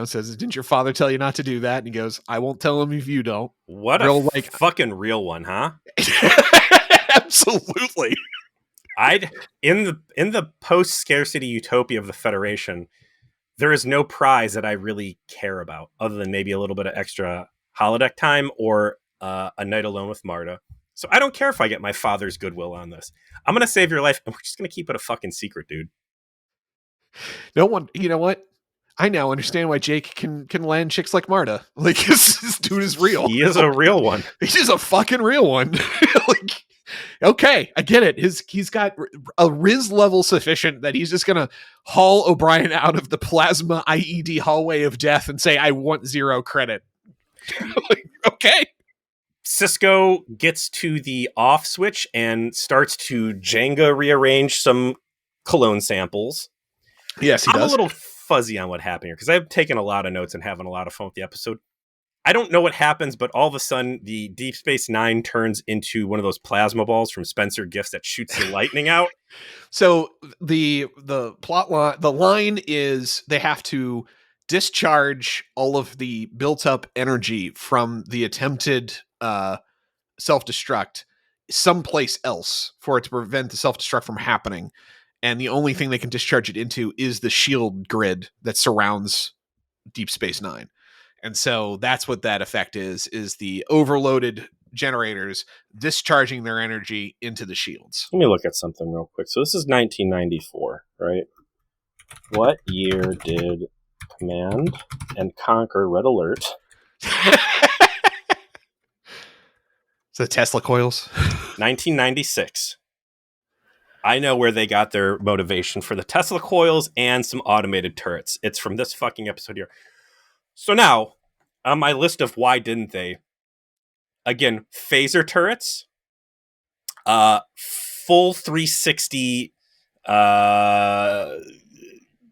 says, didn't your father tell you not to do that? And he goes, I won't tell him if you don't. What real, a fucking real one, huh? Absolutely. In the post-scarcity utopia of the Federation, there is no prize that I really care about other than maybe a little bit of extra holodeck time or a night alone with Marta. So I don't care if I get my father's goodwill on this. I'm going to save your life, and we're just going to keep it a fucking secret, dude. No one, you know what? I now understand why Jake can land chicks like Marta. Like, this dude is real. He is a real one. He's just a fucking real one. Like, okay, I get it. He's got a Riz level sufficient that he's just gonna haul O'Brien out of the plasma IED hallway of death and say, I want 0 credit. Like, okay. Sisko gets to the off switch and starts to Jenga rearrange some cologne samples. Yes, he does. I'm a little fuzzy on what happened here because I've taken a lot of notes and having a lot of fun with the episode. I don't know what happens, but all of a sudden the Deep Space Nine turns into one of those plasma balls from Spencer Gifts that shoots the lightning out. So the plot line, the line is they have to discharge all of the built up energy from the attempted self-destruct someplace else for it to prevent the self-destruct from happening. And the only thing they can discharge it into is the shield grid that surrounds Deep Space Nine. And so that's what that effect is the overloaded generators discharging their energy into the shields. Let me look at something real quick. So this is 1994, right? What year did Command and Conquer Red Alert? So Tesla coils? 1996. I know where they got their motivation for the Tesla coils and some automated turrets. It's from this fucking episode here. So now, on my list of why didn't they, again, phaser turrets, full 360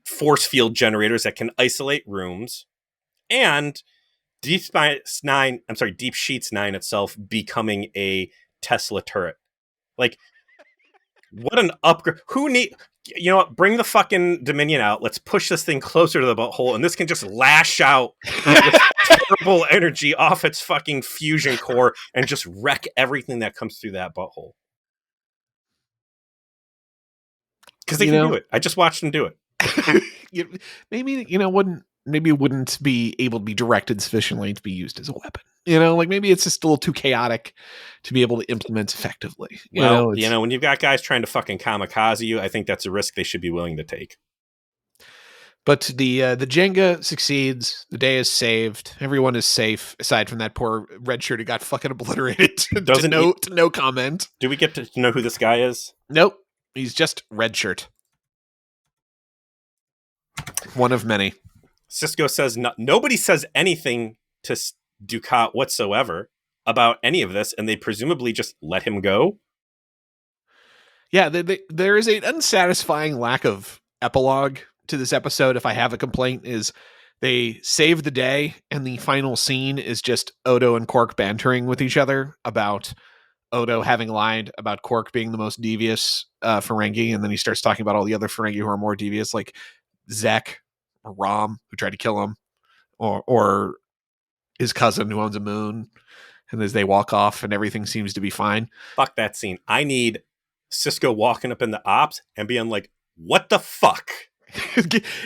force field generators that can isolate rooms, and Deep Sheetz Nine itself becoming a Tesla turret. Like, what an upgrade. You know what? Bring the fucking Dominion out. Let's push this thing closer to the butthole, and this can just lash out with terrible energy off its fucking fusion core and just wreck everything that comes through that butthole. Because they can do it. I just watched them do it. Maybe it wouldn't be able to be directed sufficiently to be used as a weapon. Maybe it's just a little too chaotic to be able to implement effectively. When you've got guys trying to fucking kamikaze you, I think that's a risk they should be willing to take. But the Jenga succeeds. The day is saved. Everyone is safe, aside from that poor red shirt who got fucking obliterated. To no comment. Do we get to know who this guy is? Nope. He's just red shirt. One of many. Sisko says nobody says anything to Dukat whatsoever about any of this, and they presumably just let him go. Yeah, there is an unsatisfying lack of epilogue to this episode, if I have a complaint, is they save the day, and the final scene is just Odo and Quark bantering with each other about Odo having lied about Quark being the most devious Ferengi, and then he starts talking about all the other Ferengi who are more devious, like Zek or Rom, who tried to kill him, or his cousin who owns a moon. And as they walk off and everything seems to be fine. Fuck that scene. I need Sisko walking up in the ops and being like, what the fuck?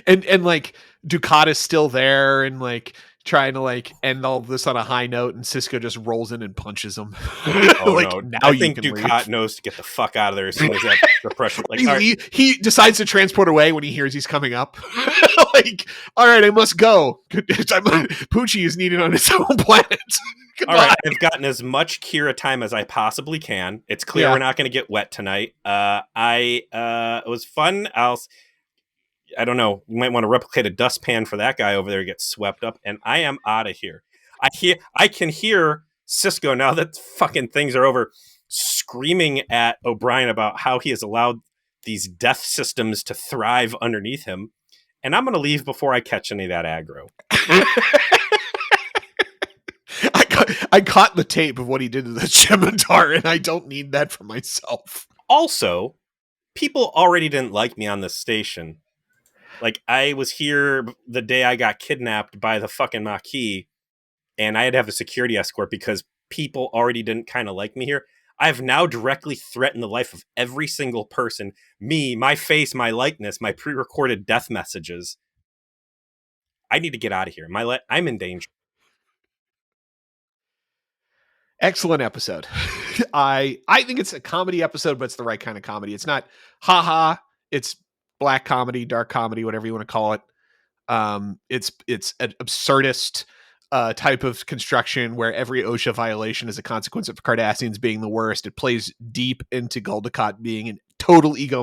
and like Dukat is still there and like trying to like end all this on a high note, and Sisko just rolls in and punches him. Oh like, no. Now I you think can Dukat leave. knows to get the fuck out of there as soon as that the pressure. Like, he decides to transport away when he hears he's coming up. Like, all right, I must go. Poochie is needed on his own planet. All right, I've gotten as much Kira time as I possibly can. It's clear we're not going to get wet tonight. It was fun. I don't know. You might want to replicate a dustpan for that guy over there to get swept up. And I am out of here. I can hear Sisko, now that fucking things are over, screaming at O'Brien about how he has allowed these death systems to thrive underneath him. And I'm going to leave before I catch any of that aggro. I caught the tape of what he did to the Chemidar, and I don't need that for myself. Also, people already didn't like me on this station. Like, I was here the day I got kidnapped by the fucking Maquis, and I had to have a security escort because people already didn't kind of like me here. I've now directly threatened the life of every single person. Me, my face, my likeness, my pre-recorded death messages. I need to get out of here. I'm in danger. Excellent episode. I think it's a comedy episode, but it's the right kind of comedy. It's not haha. It's black comedy, dark comedy, whatever you want to call it. It's an absurdist type of construction where every OSHA violation is a consequence of Cardassians being the worst. It plays deep into Gul Dukat being a total ego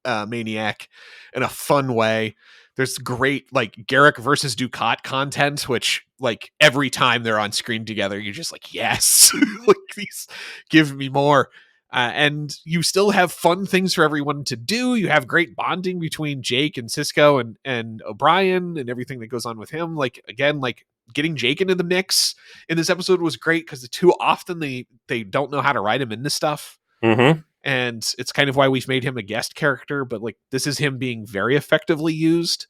maniac in a fun way. There's great like Garrick versus Dukat content, which like every time they're on screen together, you're just like, yes, like these, give me more. And you still have fun things for everyone to do. You have great bonding between Jake and Sisko and O'Brien and everything that goes on with him. Like, again, like getting Jake into the mix in this episode was great because too often they don't know how to write him into stuff. Mm-hmm. And it's kind of why we've made him a guest character, but like this is him being very effectively used.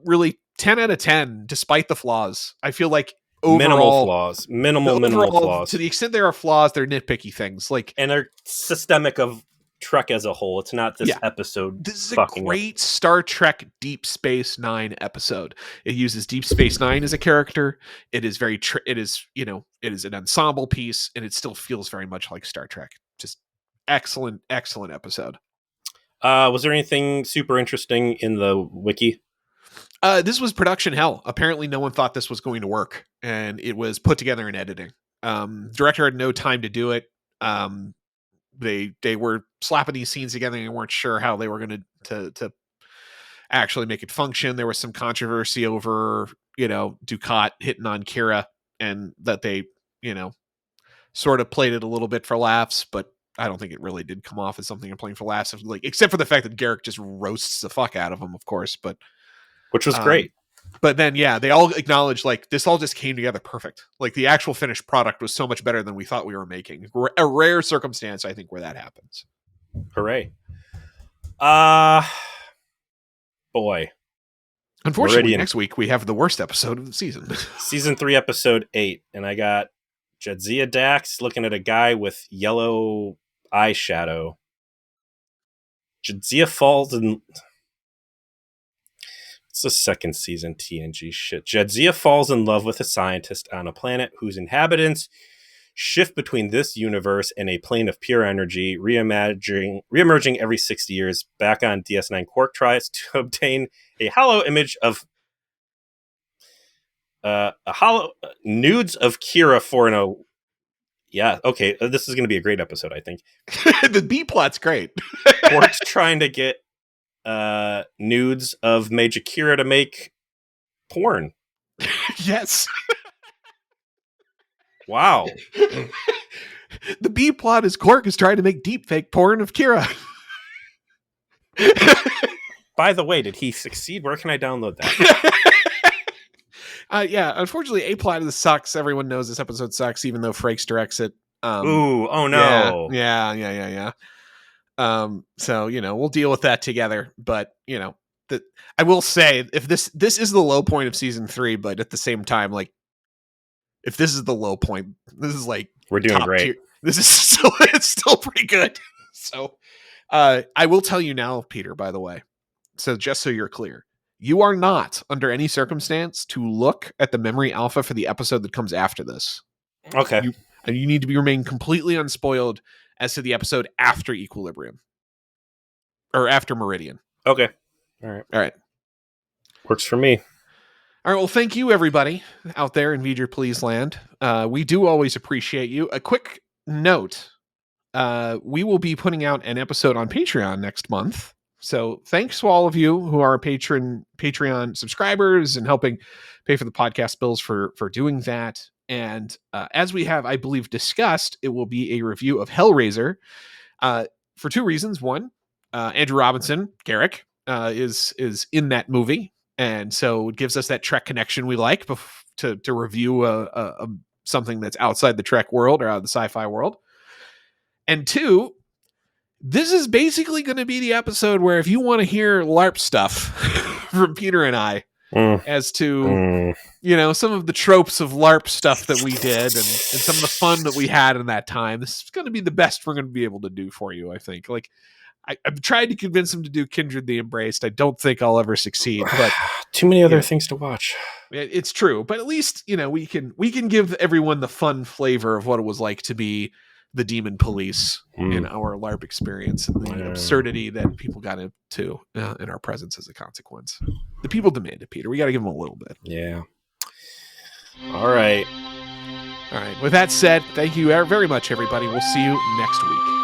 Really 10 out of 10, despite the flaws. I feel like overall, minimal flaws. To the extent there are flaws, they're nitpicky things. Like, and they're systemic of Trek as a whole. It's not this episode. This is a great Star Trek Deep Space Nine episode. It uses Deep Space Nine as a character. It is very, it is an ensemble piece, and it still feels very much like Star Trek. Just excellent episode. Was there anything super interesting in the wiki? This was production hell. Apparently no one thought this was going to work, and it was put together in editing. Director had no time to do it. They were slapping these scenes together and weren't sure how they were going to actually make it function. There was some controversy over, Dukat hitting on Kira, and that they, sort of played it a little bit for laughs, but I don't think it really did come off as something they're playing for laughs, like, except for the fact that Garrick just roasts the fuck out of him, of course, but which was great. But then, they all acknowledged like this all just came together perfect. Like the actual finished product was so much better than we thought we were making. A rare circumstance, I think, where that happens. Hooray. Boy. Unfortunately, next week we have the worst episode of the season. Season 3, episode 8. And I got Jadzia Dax looking at a guy with yellow eyeshadow. Jadzia falls in... It's the second season TNG shit. Jadzia falls in love with a scientist on a planet whose inhabitants shift between this universe and a plane of pure energy, reemerging every 60 years. Back on DS9, Quark tries to obtain a hollow image of nudes of Kira for an... Yeah, okay, this is going to be a great episode, I think. The B plot's great. Quark's trying to get nudes of Major Kira to make porn. Yes. Wow. The B plot is Quark is trying to make deep fake porn of Kira. By the way, did he succeed? Where can I download that? Yeah, unfortunately, A-plot of this sucks. Everyone knows this episode sucks, even though Frakes directs it. Ooh, oh no. Yeah. So, we'll deal with that together. But, I will say, if this is the low point of season 3, but at the same time, like, if this is the low point, this is like we're doing top great. Tier. This is it's still pretty good. So, I will tell you now, Peter, by the way. So just so you're clear, you are not under any circumstance to look at the memory alpha for the episode that comes after this. Okay. You need to remain completely unspoiled as to the episode after Equilibrium. Or after Meridian. Okay. All right. Works for me. All right, well, thank you, everybody out there in V'ger Please Land. We do always appreciate you. A quick note, we will be putting out an episode on Patreon next month. So thanks to all of you who are Patreon subscribers and helping pay for the podcast bills for doing that. And as we have, I believe, discussed, it will be a review of Hellraiser for 2 reasons. One, Andrew Robinson, Garrick, is in that movie. And so it gives us that Trek connection we like to review something that's outside the Trek world or out of the sci-fi world. And 2, this is basically going to be the episode where if you want to hear LARP stuff from Peter and I as to, some of the tropes of LARP stuff that we did and some of the fun that we had in that time, this is going to be the best we're going to be able to do for you, I think. Like, I've tried to convince him to do Kindred the Embraced. I don't think I'll ever succeed, but too many other things to watch. It's true, but at least we can give everyone the fun flavor of what it was like to be the demon police in our LARP experience and the absurdity that people got into in our presence as a consequence. The people demanded, Peter. We got to give them a little bit. Yeah. All right. With that said, thank you very much, everybody. We'll see you next week.